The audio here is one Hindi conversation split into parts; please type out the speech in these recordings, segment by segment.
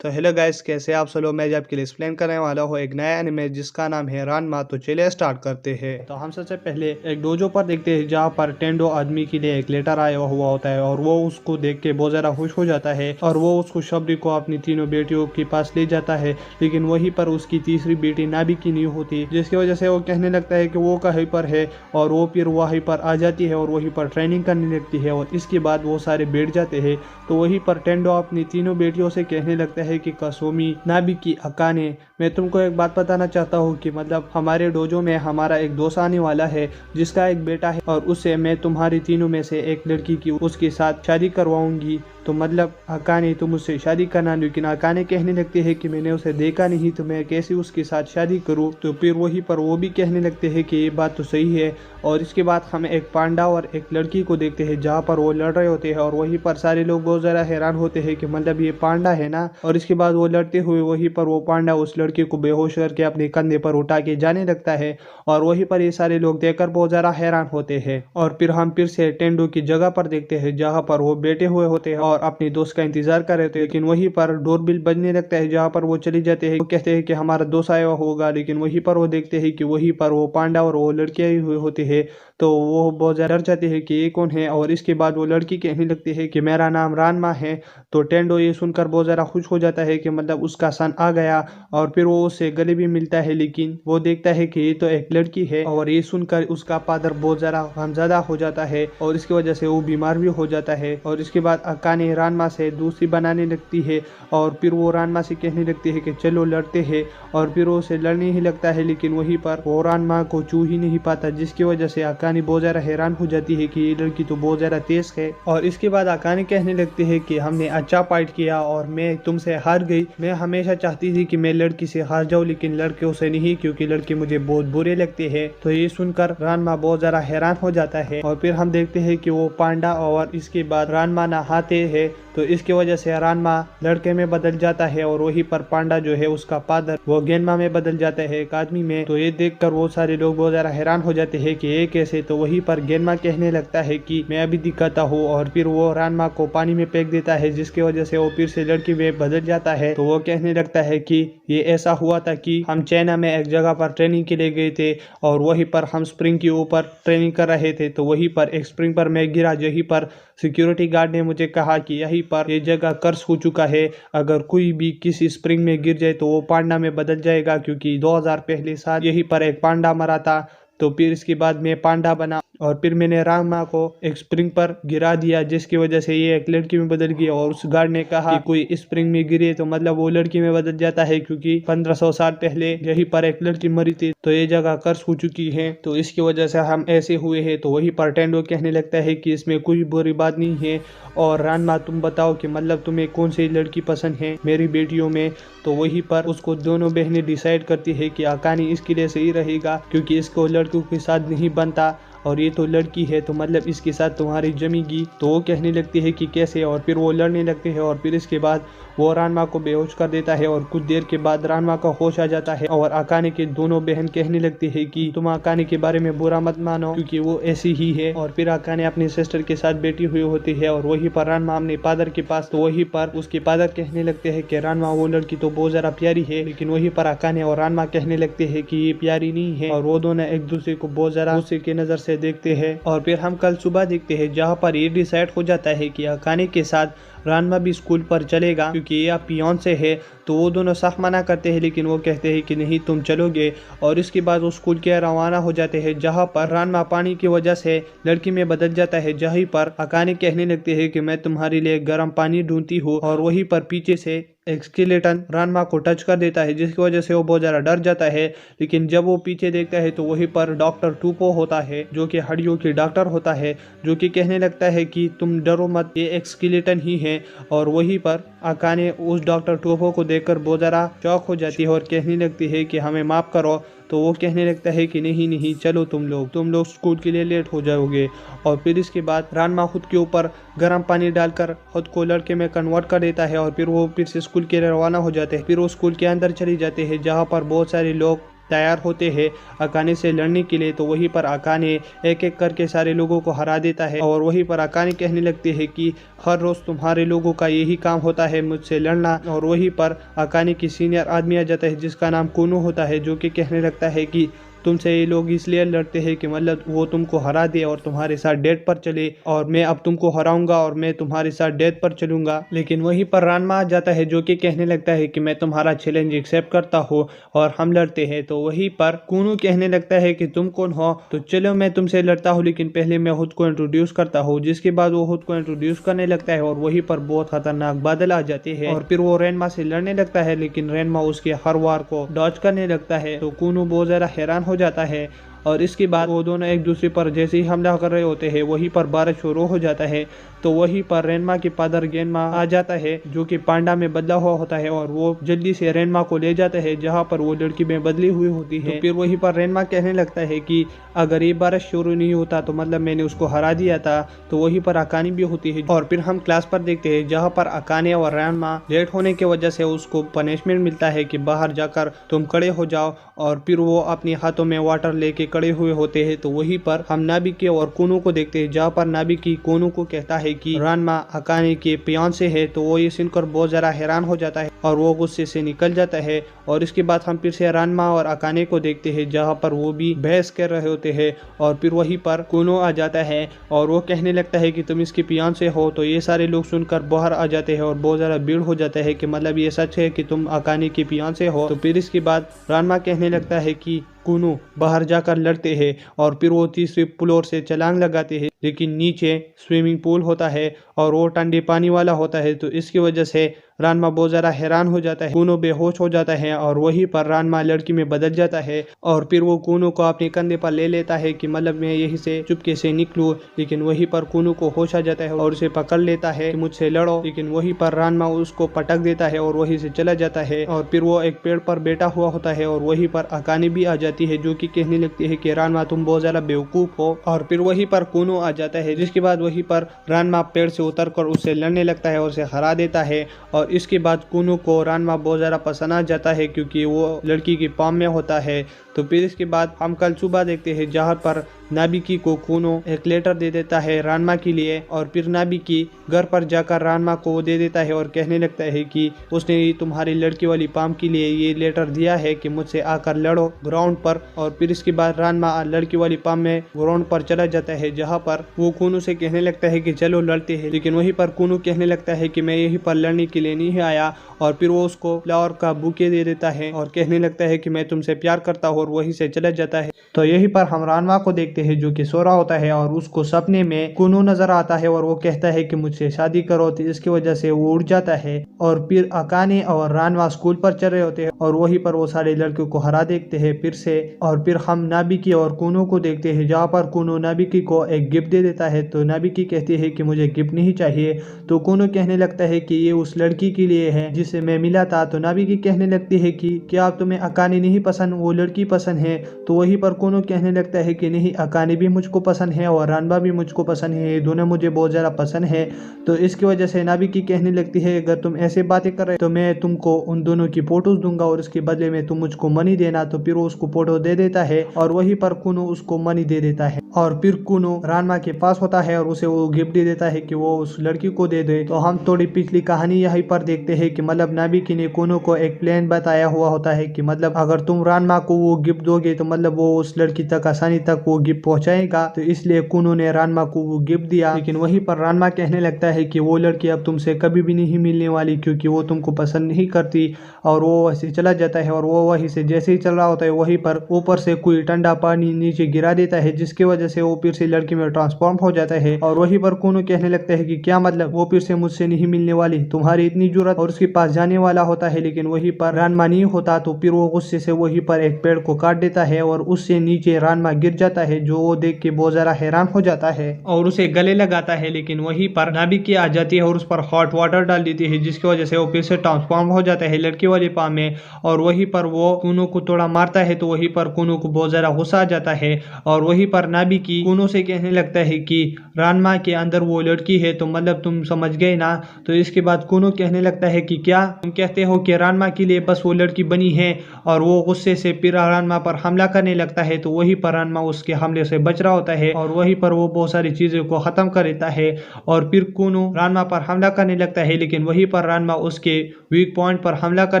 तो हेलो गाइस, कैसे आप सब लोग। मैं आपके लिए एक्सप्लेन करने वाला हूँ एक नया एनिमे जिसका नाम है रानमा। तो चलिए स्टार्ट करते हैं। तो हम सबसे पहले एक डोजो पर देखते हैं जहाँ पर टेंडो आदमी के लिए एक लेटर आया हुआ होता है और वो उसको देख के बहुत ज़्यादा खुश हो जाता है और वो उसको शबरी को अपनी तीनों बेटियों के पास ले जाता है। लेकिन वहीं पर उसकी तीसरी बेटी नाबी की नहीं होती, जिसकी वजह से वो कहने लगता है कि वो कहीं पर है और वो फिर वहीं पर आ जाती है और वहीं पर ट्रेनिंग करने लगती है और इसके बाद वो सारे बैठ जाते हैं। तो वहीं पर टेंडो अपनी तीनों बेटियों से कहने लगता है कि कसोमी, नाबिकी, अकाने, मैं तुमको एक बात बताना चाहता हूँ कि मतलब हमारे डोजो में हमारा एक दोस्त आने वाला है जिसका एक बेटा है और उससे मैं तुम्हारी तीनों में से एक लड़की की उसके साथ शादी करवाऊंगी। तो मतलब अकाने तुम उससे शादी करना। लेकिन अकाने कहने लगते हैं कि मैंने उसे देखा नहीं तो मैं कैसे उसके साथ शादी करूं। तो फिर वहीं पर वो भी कहने लगते हैं कि ये बात तो सही है। और इसके बाद हम एक पांडा और एक लड़की को देखते हैं जहाँ पर वो लड़ रहे होते हैं और वहीं पर सारे लोग बहुत ज़्यादा हैरान होते हैं कि मतलब ये पांडा है ना। और इसके बाद वो लड़ते हुए वहीं पर वो पांडा उस लड़के को बेहोश करके अपने कंधे पर उठा के जाने लगता है और वहीं पर ये सारे लोग देखकर बहुत ज़्यादा हैरान होते हैं। और फिर हम फिर से टेंडो की जगह पर देखते हैं जहाँ पर वो बैठे हुए होते हैं और अपने दोस्त का इंतजार कर रहे थे। लेकिन वहीं पर डोरबेल बजने लगता है जहाँ पर वो चली जाते हैं। वो कहते हैं कि हमारा दोस्त आया होगा, लेकिन वहीं पर वो देखते हैं कि वहीं पर वो पांडा और वो लड़की आई हुई होती है। तो वो बहुत ज़्यादा डर जाते हैं कि ये कौन है। और इसके बाद वो लड़की कहने लगती है कि मेरा नाम रानमा है। तो टेंडो ये सुनकर बहुत ज़्यादा खुश हो जाता है कि मतलब उसका सन आ गया और फिर वो उससे गले भी मिलता है। लेकिन वो देखता है कि ये तो एक लड़की है और ये सुनकर उसका फादर बहुत ज़्यादा गमज़दा हो जाता है और इसकी वजह से वो बीमार भी हो जाता है। और इसके बाद अकाने रानमा से दूसरी बनाने लगती है और फिर वो रानमा से कहने लगती है कि चलो लड़ते हैं। और फिर वो उसे लड़ने ही लगता है, लेकिन वहीं पर वो रानमा को छू ही नहीं पाता, जिसकी वजह से अकाने बहुत ज़्यादा हैरान हो जाती है कि ये लड़की तो बहुत ज़्यादा तेज है। और इसके बाद अकाने कहने लगती है कि हमने अच्छा फाइट किया और मैं तुमसे हार गई। मैं हमेशा चाहती थी कि मैं लड़की से हार जाऊं, लेकिन लड़कियों से नहीं, क्योंकि लड़के मुझे बहुत बुरे लगते हैं। तो ये सुनकर रानमा बहुत ज़्यादा हैरान हो जाता है। और फिर हम देखते हैं कि वो पांडा और इसके बाद रानमा नहाते हैं। तो इसकी वजह से रानमा लड़के में बदल जाता है और वहीं पर पांडा जो है उसका फादर वो गेनमा में बदल जाता है, एक आदमी में। तो ये देखकर वो सारे लोग बहुत ज़्यादा हैरान हो जाते हैं कि ये कैसे। तो वहीं पर गेनमा कहने लगता है कि मैं अभी दिखाता हूँ और फिर वो रानमा को पानी में फेंक देता है, जिसकी वजह से वो फिर से लड़की में बदल जाता है। तो वो कहने लगता है कि ये ऐसा हुआ था कि हम चाइना में एक जगह पर ट्रेनिंग के लिए गए थे और वहीं पर हम स्प्रिंग के ऊपर ट्रेनिंग कर रहे थे। तो वहीं पर एक स्प्रिंग पर मैं गिरा, यहीं पर सिक्योरिटी गार्ड ने मुझे कहा कि यहीं पर ये जगह कर्स हो चुका है, अगर कोई भी किसी स्प्रिंग में गिर जाए तो वो पांडा में बदल जाएगा, क्योंकि 2000 पहले साल यहीं पर एक पांडा मरा था। तो फिर इसके बाद मैं पांडा बना और फिर मैंने रामा को एक स्प्रिंग पर गिरा दिया, जिसकी वजह से ये एक लड़की में बदल गया। और उस गार्ड ने कहा कि कोई स्प्रिंग में गिरे तो मतलब वो लड़की में बदल जाता है, क्योंकि 1500 साल पहले यहीं पर एक लड़की मरी थी, तो ये जगह कर्स हो चुकी है, तो इसकी वजह से हम ऐसे हुए हैं। तो वही पर टेंडो कहने लगता है कि इसमें कोई बुरी बात नहीं है। और रानमा तुम बताओ कि मतलब तुम्हें कौन सी लड़की पसंद है मेरी बेटियों में। तो वहीं पर उसको दोनों बहनें डिसाइड करती है कि अकाने इसके लिए सही रहेगा, क्योंकि इसको लड़कों के साथ नहीं बनता और ये तो लड़की है, तो मतलब इसके साथ तुम्हारी जमेगी। तो वो कहने लगती है कि कैसे, और फिर वो लड़ने लगते हैं। और फिर इसके बाद वो रानमा को बेहोश कर देता है और कुछ देर के बाद रानमा का होश आ जाता है। और अकाने के दोनों बहन कहने लगती है कि तुम अकाने के बारे में बुरा मत मानो, क्योंकि वो ऐसी ही है। और फिर अकाने अपनी सिस्टर के साथ बैठी हुई होती है और वहीं पर रानमा अपने फादर के पास। तो वहीं पर उसके फादर कहने लगते हैं कि रानमा वो लड़की तो बहुत ज्यादा प्यारी है, लेकिन वहीं पर अकाने और रानमा कहने लगते हैं कि ये प्यारी नहीं है। और वो दोनों एक दूसरे को बहुत ज्यादा गुस्से की नजर से देखते हैं। और फिर हम कल सुबह देखते हैं जहाँ पर ये डिसाइड हो जाता है कि अकाने के साथ रानमा भी स्कूल पर चलेगा, क्योंकि ये पियोन से है। तो वो दोनों साफ मना करते हैं, लेकिन वो कहते हैं कि नहीं तुम चलोगे। और इसके बाद वो स्कूल के रवाना हो जाते हैं, जहाँ पर रानमा पानी की वजह से लड़की में बदल जाता है। जहीं पर अकाने कहने लगते हैं कि मैं तुम्हारे लिए गर्म पानी ढूंढती हूँ। और वहीं पर पीछे से एक स्केलेटन रानमा को टच कर देता है, जिसकी वजह से वो बहुत ज़्यादा डर जाता है। लेकिन जब वो पीछे देखता है तो वहीं पर डॉक्टर टूपो होता है, जो कि हड्डियों की डॉक्टर होता है, जो कि कहने लगता है कि तुम डरो मत, ये एक स्केलेटन ही है। और वहीं पर अकाने उस डॉक्टर टूपो को देखकर बहुत ज़्यादा शॉक हो जाती है और कहने लगती है कि हमें माफ़ करो। तो वो कहने लगता है कि नहीं नहीं चलो तुम लोग स्कूल के लिए लेट हो जाओगे। और फिर इसके बाद रानमा खुद के ऊपर गर्म पानी डालकर खुद को लड़के में कन्वर्ट कर देता है और फिर वो फिर से स्कूल के लिए रवाना हो जाते हैं। फिर वो स्कूल के अंदर चले जाते हैं, जहाँ पर बहुत सारे लोग तैयार होते हैं अकाने से लड़ने के लिए। तो वहीं पर अकाने एक एक करके सारे लोगों को हरा देता है और वहीं पर अकाने कहने लगते हैं कि हर रोज तुम्हारे लोगों का यही काम होता है मुझसे लड़ना। और वहीं पर अकाने की सीनियर आदमी आ जाता है जिसका नाम कुनो होता है, जो कि कहने लगता है कि तुमसे ये लोग इसलिए लड़ते हैं कि मतलब वो तुमको हरा दे और तुम्हारे साथ डेट पर चले, और मैं अब तुमको हराऊंगा और मैं तुम्हारे साथ डेट पर चलूंगा। लेकिन वहीं पर रानमा आ जाता है जो कि कहने लगता है कि मैं तुम्हारा चैलेंज एक्सेप्ट करता हूँ और हम लड़ते हैं। तो वहीं पर कुनो कहने लगता है कि तुम कौन हो, तो चलो मैं तुमसे लड़ता हूँ लेकिन पहले मैं खुद को इंट्रोड्यूस करता हूँ। जिसके बाद वो खुद को इंट्रोड्यूस करने लगता है और वहीं पर बहुत खतरनाक बादल आ जाते हैं और फिर वो रेनमा से लड़ने लगता है, लेकिन रेनमा उसके हर वार को डॉज करने लगता है। तो कुनो बहुत ज्यादा हैरान हो जाता है और इसके बाद वो दोनों एक दूसरे पर जैसे ही हमला कर रहे होते हैं वहीं पर बारिश शुरू हो जाता है। तो वहीं पर रेनमा के फादर गेनमा आ जाता है जो कि पांडा में बदला हुआ होता है और वो जल्दी से रेनमा को ले जाता है जहां पर वो लड़की में बदली हुई होती है। तो फिर वहीं पर रेनमा कहने लगता है कि अगर ये बारिश शुरू नहीं होता तो मतलब मैंने उसको हरा दिया था। तो वहीं पर अकाने भी होती है और फिर हम क्लास पर देखते हैं जहाँ पर अकाने और रेनमा लेट होने की वजह से उसको पनिशमेंट मिलता है कि बाहर जाकर तुम खड़े हो जाओ, और फिर वो अपने हाथों में वाटर लेके खड़े हुए होते हैं। तो वहीं पर हम नाबिकी और कुनो को देखते हैं जहाँ पर नाबिकी कुनो को कहता है कि रानमा अकाने के फियांसे है। तो वो ये सुनकर बहुत ज्यादा हैरान हो जाता है और वो गुस्से से निकल जाता है। और इसके बाद हम फिर से रानमा और अकाने को देखते हैं जहाँ पर वो भी बहस कर रहे होते हैं और फिर वहीं पर कुनो आ जाता है और वो कहने लगता है कि तुम इसके फियांसे हो। तो ये सारे लोग सुनकर बाहर आ जाते हैं और बहुत ज्यादा भीड़ हो जाता है कि मतलब ये सच है कि तुम अकाने के फियांसे हो। तो फिर इसके बाद रानमा कहने लगता है कि कुनो बाहर जाकर लड़ते हैं और फिर वो तीसरे फ्लोर से छलांग लगाते हैं, लेकिन नीचे स्विमिंग पूल होता है और वो ठंडे पानी वाला होता है। तो इसकी वजह से रानमा बहुत ज्यादा हैरान हो जाता है, कुनो बेहोश हो जाता है और वहीं पर रानमा लड़की में बदल जाता है और फिर वो कुनो को अपने कंधे पर ले लेता है कि मतलब मैं यहीं से चुपके से निकलूं। लेकिन वहीं पर कुनो को होश आ जाता है और उसे पकड़ लेता है कि मुझसे लड़ो, लेकिन वहीं पर रानमा उसको पटक देता है और वहीं से चला जाता है। और फिर वो एक पेड़ पर बैठा हुआ होता है और वहीं पर अकाने भी आ जाती है जो कि कहने लगती है कि रानमा तुम बहुत ज्यादा बेवकूफ हो। और फिर वहीं पर कुनो आ जाता है जिसके बाद वहीं पर रानमा पेड़ से उतरकर उससे लड़ने लगता है और उसे हरा देता है। और इसके बाद कुनो को रानमा बहुत ज़्यादा पसंद आ जाता है क्योंकि वो लड़की की पाम में होता है। तो फिर इसके बाद हम कल सुबह देखते हैं जहाँ पर नाबिकी को कुनो एक लेटर दे देता है रानमा के लिए और फिर नाबिकी घर पर जाकर रानमा को दे देता है और कहने लगता है कि उसने तुम्हारी लड़की वाली पाम के लिए ये लेटर दिया है कि मुझसे आकर लड़ो ग्राउंड पर। और फिर इसके बाद रानमा लड़की वाली पाम में ग्राउंड पर चला जाता है जहाँ पर वो कुनो से कहने लगता है कि चलो लड़ते हैं, लेकिन वहीं पर कुनो कहने लगता है कि मैं यहीं पर लड़ने के लिए नहीं आया। और फिर वो उसको फ्लावर का बुके दे देता है और कहने लगता है कि मैं तुमसे प्यार करता हूँ और वहीं से चला जाता है। तो यहीं पर हम रानमा को देखते हैं जो कि सो रहा होता है और उसको सपने में कुनो नजर आता है और वो कहता है कि मुझसे शादी करो। तो इसकी वजह से वो उड़ जाता है और फिर अकाने और रानमा स्कूल पर चल रहे होते हैं और वहीं पर वो सारे लड़कियों को हरा देखते हैं फिर से। और फिर हम नाबिकी और कुनो को देखते हैं जहाँ पर कुनो नाबिकी को एक गिफ्ट दे देता है। तो नाबिकी कहती है कि मुझे गिफ्ट नहीं चाहिए। तो कुनो कहने लगता है कि ये उस लड़की के लिए है जिससे मैं मिला था। तो नाबिकी कहने लगती है कि क्या तुम्हें अकाने नहीं पसंद, वो लड़की पसंद है। तो वहीं पर कुनो कहने लगता है कि नहीं, अकाने भी मुझको पसंद है और रानमा भी मुझको पसंद है, ये दोनों मुझे बहुत ज़्यादा पसंद है। तो इसकी वजह से नाबिकी कहने लगती है अगर तुम ऐसे बातें कर रहे तो मैं तुमको उन दोनों की फोटोज दूंगा और इसके बदले में तुम मुझको मनी देना। तो फिर वो उसको फोटो दे देता है और वहीं पर कुनो उसको मनी दे देता है और फिर कुनो रानमा के पास होता है और उसे वो गिफ्ट दे देता है कि वो उस लड़की को दे दे। तो हम थोड़ी पिछली कहानी यहीं पर देखते हैं कि मतलब नाबिकी ने कुनो को एक प्लान बताया हुआ होता है कि मतलब अगर तुम रानमा को वो गिफ्ट दोगे तो मतलब वो उस लड़की तक आसानी तक वो गिफ्ट पहुंचाएगा। तो इसलिए कुनो ने रानमा को वो गिफ्ट दिया, लेकिन वहीं पर रानमा कहने लगता है कि वो लड़की अब तुमसे कभी भी नहीं मिलने वाली क्योंकि वो तुमको पसंद नहीं करती। और वो वैसे चला जाता है और वो वहीं से जैसे ही चल रहा होता है वहीं पर ऊपर से कोई ठंडा पानी नीचे गिरा देता है जिसकी वजह से वो फिर से लड़की में ट्रांसफॉर्म हो जाता है। और वहीं पर कुनो कहने लगता है कि क्या मतलब वो फिर से मुझसे नहीं मिलने वाली, तुम्हारी इतनी जरूरत, और उसके पास जाने वाला होता है। लेकिन वहीं पर रानमा नहीं होता तो फिर वो गुस्से से वहीं पर एक पेड़ को काट देता है और उससे नीचे रानमा गिर जाता है जो वो देख के बहुत ज्यादा हैरान हो जाता है और उसे गले लगाता है। लेकिन वहीं पर नाबिकी आ जाती है और उस पर हॉट वाटर डाल देती है जिसकी वजह से वो फिर से ट्रांसफॉर्म हो जाता है लड़की वाली पाम में। और वहीं पर वो कुनो को थोड़ा मारता है तो वहीं पर कुनो को बहुत ज्यादा गुस्सा आ जाता है और वहीं पर नाबिकी कुनो से कहने लगता है कि रानमा के अंदर वो लड़की है, तो मतलब तुम समझ गए ना। तो इसके बाद कुनो कहने लगता है कि क्या तुम कहते हो कि रानमा के लिए बस वो लड़की बनी है। और वो गुस्से से फिर रानमा पर हमला करने लगता है। तो वहीं पर रानमा उसके हमले से बच रहा होता है और वहीं पर वो बहुत सारी चीजों को खत्म कर देता है और फिर कुनो रानमा पर हमला करने लगता है, लेकिन वहीं पर रानमा उसके वीक पॉइंट पर हमला कर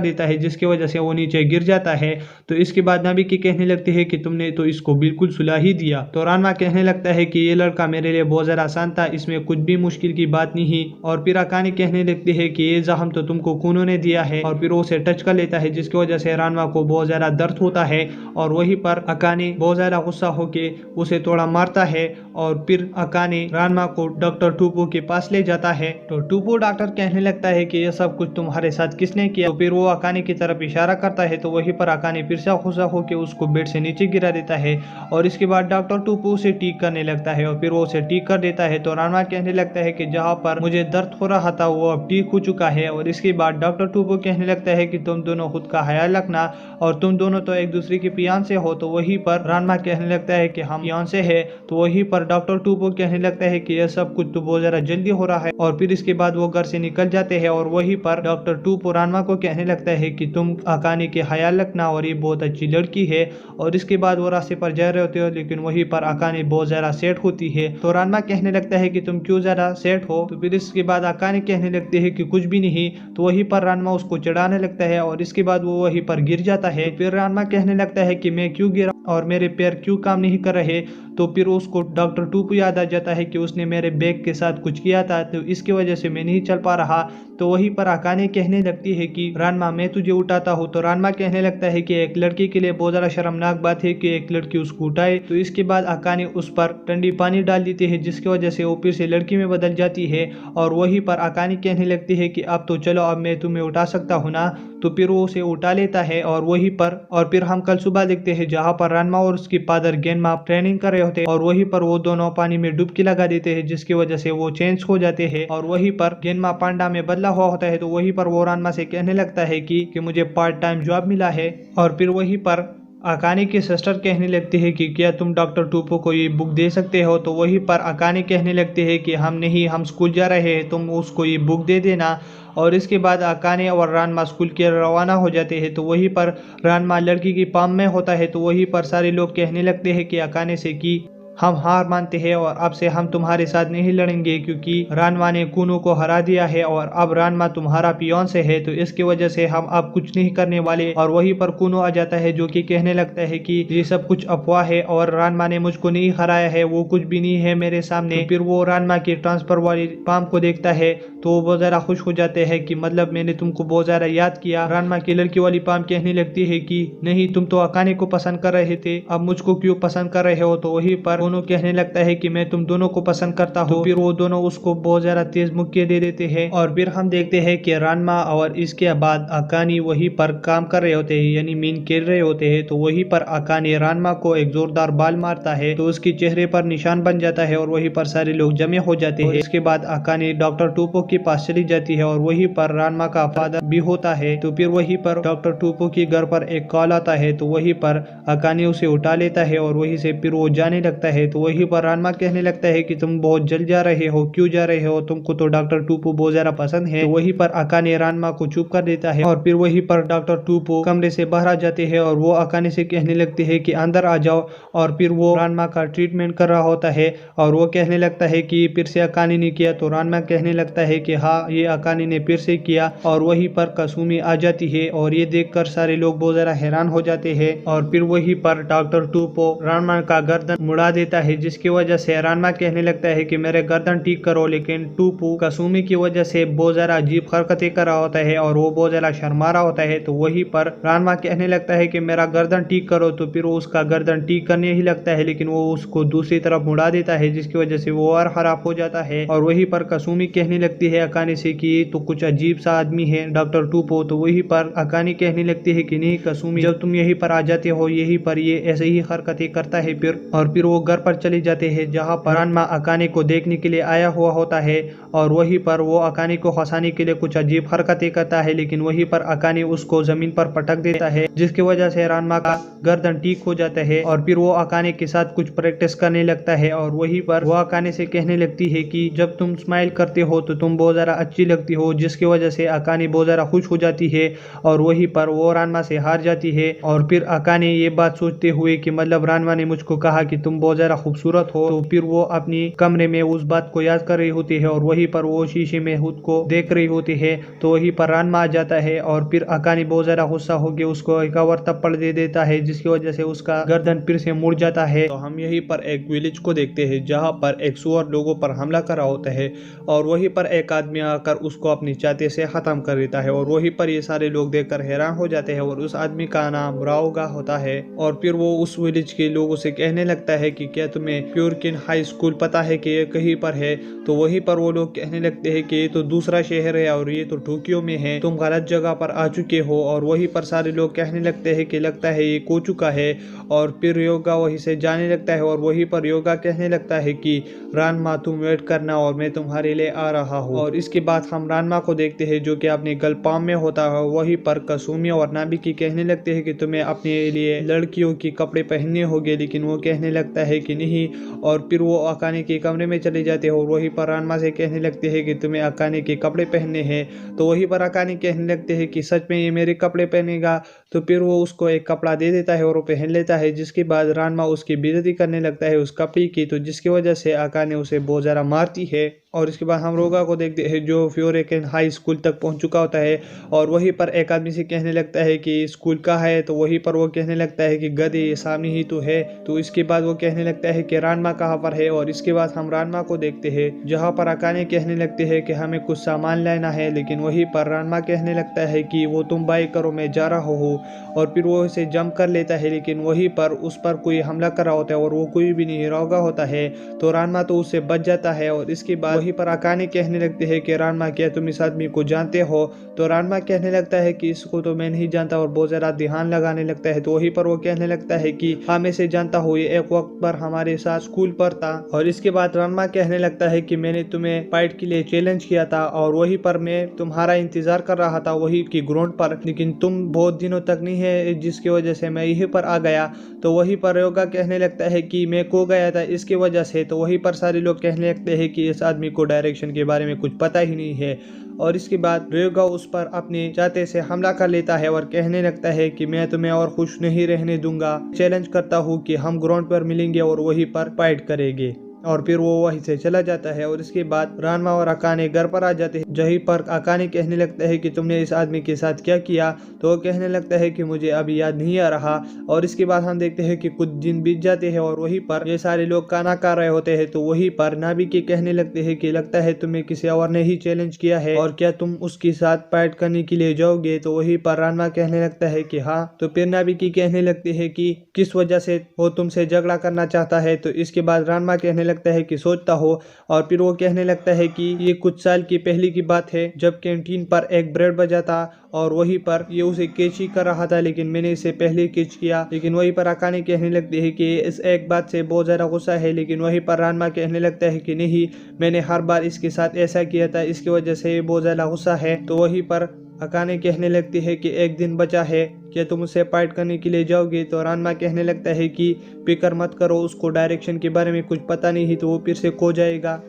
देता है जिसकी वजह से वो नीचे गिर जाता है। तो इसके बाद नाबिकी कहने लगती है कि तुमने तो इसको बिल्कुल सुला ही दिया। तो रानमा कहने लगता है कि ये लड़का मेरे लिए बहुत ज्यादा आसान था, इसमें कुछ भी मुश्किल की बात नहीं। और फिर अकाने कहने लगती है कि ये जख्म तो तुमको कुनो ने दिया है और फिर वो उसे टच कर लेता है जिसकी वजह से रानमा को बहुत ज्यादा दर्द होता है और वहीं पर अकाने बहुत ज्यादा गुस्सा होके उसे थोड़ा मारता है और फिर अकाने रानमा को डॉक्टर टूपो के पास ले जाता है। तो टूपो डॉक्टर कहने लगता है कि यह सब कुछ तुम्हारे साथ किसने किया। तो फिर वो अकाने की तरफ इशारा करता है तो वहीं पर अकाने फिर से गुस्सा होकर उसको बेड से नीचे गिरा देता है और इसके बाद डॉक्टर टूपो उसे ठीक करने लगता है और फिर वो उसे ठीक कर देता है। तो रानमा कहने लगता है कि जहाँ पर मुझे दर्द हो रहा था वो अब ठीक हो चुका है। और इसके बाद डॉक्टर टूपो कहने लगता है कि तुम दोनों खुद का ख्याल रखना और तुम दोनों तो एक दूसरे के फियांसे हो। तो वहीं पर रानमा कहने लगता है कि हम फियांसे हैं। तो वहीं पर डॉक्टर टूपो कहने लगता है कि यह सब कुछ तो बहुत ज्यादा जल्दी हो रहा है और फिर इसके बाद वो घर से निकल जाते हैं। और वहीं पर डॉक्टर टूपो रानमा को कहने लगता है कि तुम अकाने के ख्याल रखना और ये बहुत अच्छी लड़की है। और इसके बाद वो रास्ते पर जा रहे होते हो लेकिन वहीं पर अकाने बहुत ज्यादा सेट होती है। तो रानमा कहने लगता है कि तुम क्यों ज्यादा सेट हो। तो फिर इसके बाद अकाने कहने लगते है कि कुछ भी नहीं। तो वहीं पर रानमा उसको चढ़ाने लगता है और इसके बाद वो वहीं पर गिर जाता है। फिर रानमा कहने लगता है कि मैं क्यों गिरा और मेरे पैर क्यों काम नहीं कर रहे। तो फिर उसको डॉक्टर टूपो याद आ जाता है कि उसने मेरे बैग के साथ कुछ किया था तो इसकी वजह से मैं नहीं चल पा रहा। तो वहीं पर अकाने कहने लगती है कि रानमा मैं तुझे उठाता हूँ। तो रानमा कहने लगता है कि एक लड़की के लिए बहुत ज्यादा शर्मनाक बात है कि एक लड़की उसको उठाए। तो इसके बाद अकाने उस पर ठंडी पानी डाल देती है जिसकी वजह से वो फिर से लड़की में बदल जाती है। और वहीं पर अकाने कहने लगती है कि अब तो चलो अब मैं तुम्हें उठा सकता हूँ ना। तो फिर वो उसे उठा लेता है और वहीं पर और फिर हम कल सुबह देखते हैं जहाँ पर रानमा और उसकी फादर गेनमा ट्रेनिंग कर रहे होते हैं और वहीं पर वो दोनों पानी में डुबकी लगा देते हैं जिसकी वजह से वो चेंज हो जाते हैं। और वहीं पर गेनमा पांडा में बदला हुआ होता है। तो वहीं पर वो रानमा से कहने लगता है कि मुझे पार्ट टाइम जॉब मिला है। और फिर वहीं पर अकाने की सिस्टर कहने लगती है कि क्या तुम डॉक्टर टूपो को ये बुक दे सकते हो। तो वहीं पर अकाने कहने लगते हैं कि हम नहीं, हम स्कूल जा रहे हैं, तुम उसको ये बुक दे देना। और इसके बाद अकाने और रानमा स्कूल के रवाना हो जाते हैं। तो वहीं पर रानमा लड़की की पाम में होता है। तो वहीं पर सारे लोग कहने लगते हैं कि अकाने से कि हम हार मानते हैं और अब से हम तुम्हारे साथ नहीं लड़ेंगे क्योंकि रानमा ने कुनो को हरा दिया है और अब रानमा तुम्हारा फियांसे है। तो इसकी वजह से हम अब कुछ नहीं करने वाले। और वहीं पर कुनो आ जाता है जो कि कहने लगता है कि ये सब कुछ अफवाह है और रानमा ने मुझको नहीं हराया है, वो कुछ भी नहीं है मेरे सामने। तो फिर वो रानमा की ट्रांसफर वाली पाम को देखता है तो वो बहुत ज्यादा खुश हो जाते हैं कि मतलब मैंने तुमको बहुत ज्यादा याद किया। रानमा की लड़की वाली पाम कहने लगती है कि नहीं, तुम तो अकाने को पसंद कर रहे थे, अब मुझको क्यों पसंद कर रहे हो। तो वहीं पर दोनों कहने लगता है कि मैं तुम दोनों को पसंद करता हूँ। तो फिर वो दोनों उसको बहुत ज्यादा तेज मुक्के दे देते हैं। और फिर हम देखते हैं कि रानमा और इसके बाद अकाने वहीं पर काम कर रहे होते हैं, यानी मीन खेल रहे होते हैं। तो वहीं पर अकाने रानमा को एक जोरदार बाल मारता है तो उसके चेहरे पर निशान बन जाता है और वहीं पर सारे लोग जमे हो जाते हैं। इसके बाद अकाने डॉक्टर टूपो के पास चली जाती है और वहीं पर रानमा का फादर भी होता है। तो फिर वहीं पर डॉक्टर टूपो के घर पर एक कॉल आता है तो वहीं पर अकाने उसे उठा लेता है और वहीं से फिर वो जाने लगता है। तो वहीं पर रानमा कहने लगता है कि तुम बहुत जल्द जा रहे हो, क्यों जा रहे हो, तुमको तो डॉक्टर टूपो बहुत ज्यादा पसंद है। तो वहीं पर अकाने रानमा को चुप कर देता है और फिर वहीं पर डॉक्टर टूपो कमरे से बाहर आ जाते हैं और वो अकाने से कहने लगते हैं कि अंदर आ जाओ। और फिर वो रानमा का ट्रीटमेंट कर रहा होता है और वो कहने लगता है कि फिर से अकाने ने किया। तो रानमा कहने लगता है कि हाँ, ये अकाने ने फिर से किया। और वहीं पर कसूमी आ जाती है और ये देखकर सारे लोग बहुत ज्यादा हैरान हो जाते हैं। और फिर वहीं पर डॉक्टर टूपो रानमा का गर्दन मुड़ा देता है जिसकी वजह से रानमा कहने लगता है कि मेरे गर्दन ठीक करो। लेकिन टूपो कसूमी की वजह से बहुत ज्यादा अजीब हरकतें कर रहा होता है और वो बहुत ज्यादा शर्मा रहा होता है। तो वहीं पर रानमा कहने लगता है कि मेरा गर्दन ठीक करो। तो फिर वो उसका गर्दन ठीक करने ही लगता है लेकिन वो उसको दूसरी तरफ मुड़ा देता है जिसकी वजह से वो और खराब हो जाता है। और वहीं पर कसूमी कहने लगती है अकाने से कि तो कुछ अजीब सा आदमी है डॉक्टर टूपो। तो वहीं पर अकाने कहने लगती है कि नहीं कसूमी, जब तुम यहीं पर आ जाते हो यहीं पर ये ऐसे ही हरकतें करता है फिर। और फिर वो घर पर चली जाते हैं जहाँ पर रानमा अकाने को देखने के लिए आया हुआ होता है और वहीं पर वो अकाने को फंसाने के लिए कुछ अजीब हरकतें करता है, लेकिन वहीं पर अकाने उसको जमीन पर पटक देता है जिसकी वजह से रानमा का गर्दन ठीक हो जाता है और फिर वो अकाने के साथ कुछ प्रैक्टिस करने लगता है और वहीं पर वो अकाने से कहने लगती है कि जब तुम स्माइल करते हो तो तुम बहुत ज़्यादा अच्छी लगती हो, जिसकी वजह से अकाने बहुत ज़्यादा खुश हो जाती है और वहीं पर वो रानमा से हार जाती है। और फिर अकाने ये बात सोचते हुए कि मतलब रानमा ने मुझको कहा कि तुम बहुत ज़्यादा खूबसूरत हो, तो फिर वो अपनी कमरे में उस बात को याद कर रही होती है और वहीं पर वो शीशे में खुद को देख रही होती है। तो वहीं पर रानमा आ जाता है और फिर अकाने बहुत ज़्यादा गुस्सा होकर उसको एक और थप्पड़ दे देता है जिसकी वजह से उसका गर्दन फिर से मुड़ जाता है। तो हम यहीं पर एक विलेज को देखते हैं जहाँ पर एक सुअर लोगों पर हमला कर रहा होता है और वहीं पर एक आदमी आकर उसको अपनी छाती से खत्म कर देता है और वहीं पर ये सारे लोग देखकर हैरान हो जाते हैं और उस आदमी का नाम राओगा होता है। और फिर वो उस विलेज के लोगों से कहने लगता है कि क्या तुम्हें प्योरकिन हाई स्कूल पता है कि ये कहीं पर है? तो वहीं पर वो लोग कहने लगते हैं कि ये तो दूसरा शहर है और ये तो टोक्यो में है, तुम गलत जगह पर आ चुके हो। और वहीं पर सारे लोग कहने लगते हैं कि लगता है ये खो चुका है। और फिर योगा वहीं से जाने लगता है और वहीं पर योगा कहने लगता है कि रानमा तुम वेट करना और मैं तुम्हारे लिए आ रहा हूँ। और इसके बाद हम रानमा को देखते हैं जो कि अपने गलपाम में होता है। वहीं पर कसुमी और नाबिकी कहने लगते हैं कि तुम्हें अपने लिए लड़कियों की कपड़े पहनने होंगे, लेकिन वो कहने लगता है कि नहीं। और फिर वो अकाने के कमरे में चले जाते हैं और वहीं पर रानमा से कहने लगते हैं कि तुम्हें अकाने के कपड़े पहनने हैं। तो वहीं पर अकाने कहने लगते हैं कि सच में ये मेरे कपड़े पहनेगा? तो फिर वो उसको एक कपड़ा दे देता है और वो पहन लेता है, जिसके बाद रानमा उसकी बेइज्जती करने लगता है उस कपड़े की, तो जिसकी वजह से अकाने उसे बहुत ज़्यादा मारती है। और इसके बाद हम रोगा को देखते हैं जो फ्योरेकेन हाई स्कूल तक पहुंच चुका होता है और वहीं पर एक आदमी से कहने लगता है कि स्कूल कहाँ है? तो वहीं पर वो कहने लगता है कि गधे ये सामने ही तो है। तो इसके बाद वो कहने लगता है कि रानमा कहाँ पर है? और इसके बाद हम रानमा को देखते हैं जहाँ पर अकाने कहने लगते हैं कि हमें कुछ सामान लेना है, लेकिन वहीं पर रानमा कहने लगता है कि वो तुम बाय करो मैं जा रहा हूँ। और फिर वो इसे जंप कर लेता है, लेकिन वहीं पर उस पर कोई हमला कर रहा होता है और वो कोई भी नहीं रोगा होता है। तो रानमा तो उससे बच जाता है। और इसके बाद वहीं पर अकाने कहने लगते हैं कि रानमा क्या तुम इस आदमी को जानते हो? तो रानमा कहने लगता है कि इसको तो मैं नहीं जानता और बहुत ज़्यादा ध्यान लगाने लगता है। तो वहीं पर वो कहने लगता है कि हाँ मैं इसे जानता हूँ, ये एक वक्त पर हमारे साथ स्कूल पर था। और इसके बाद रानमा कहने लगता है कि मैंने तुम्हें फाइट के लिए चैलेंज किया था और वहीं पर मैं तुम्हारा इंतजार कर रहा था वही की ग्राउंड पर, लेकिन तुम बहुत दिनों तक नहीं है जिसकी वजह से मैं यहीं पर आ गया। तो वहीं पर योगा कहने लगता है कि मैं खो गया था इसकी वजह से। तो वहीं पर सारे लोग कहने लगते हैं कि इस आदमी को डायरेक्शन के बारे में कुछ पता ही नहीं है। और इसके बाद रेगा उस पर अपने जाते से हमला कर लेता है और कहने लगता है कि मैं तुम्हें और खुश नहीं रहने दूंगा, चैलेंज करता हूँ कि हम ग्राउंड पर मिलेंगे और वहीं पर फाइट करेंगे। और फिर वो वहीं से चला जाता है। और इसके बाद रानमा और अकाने घर पर आ जाते हैं जहीं पर अकाने कहने लगता है कि तुमने इस आदमी के साथ क्या किया? तो वो कहने लगता है कि मुझे अभी याद नहीं आ रहा। और इसके बाद हम देखते हैं कि कुछ दिन बीत जाते हैं और वहीं पर ये सारे लोग खाना खा रहे होते हैं। तो वहीं पर नाबिकी कहने लगते हैं कि लगता है तुम्हें किसी और ने ही चैलेंज किया है और क्या तुम उसके साथ फाइट करने के लिए जाओगे? तो वहीं पर रानमा कहने लगता है कि हाँ। तो फिर नाबिकी कहने लगती है कि किस वजह से वो तुमसे झगड़ा करना चाहता है? तो इसके बाद रानमा कहने लगता है कि सोचता हो। और फिर वो कहने लगता है कि ये कुछ साल की पहले की बात है जब कैंटीन पर एक ब्रेड बजा था और वहीं पर ये उसे कैच ही कर रहा था, लेकिन मैंने इसे पहले कैच किया। लेकिन वहीं पर अकाने कहने लगती है कि इस एक बात से बहुत ज़्यादा गुस्सा है, लेकिन वहीं पर रानमा कहने लगता है कि नहीं मैंने हर बार इसके साथ ऐसा किया था, इसकी वजह से ये बहुत ज़्यादा गुस्सा है। तो वहीं पर अकाने कहने लगती है कि एक दिन बचा है, क्या तुम उससे फाइट करने के लिए जाओगे? तो रानमा कहने लगता है कि फिक्र मत करो, उसको डायरेक्शन के बारे में कुछ पता नहीं तो वो फिर से खो जाएगा।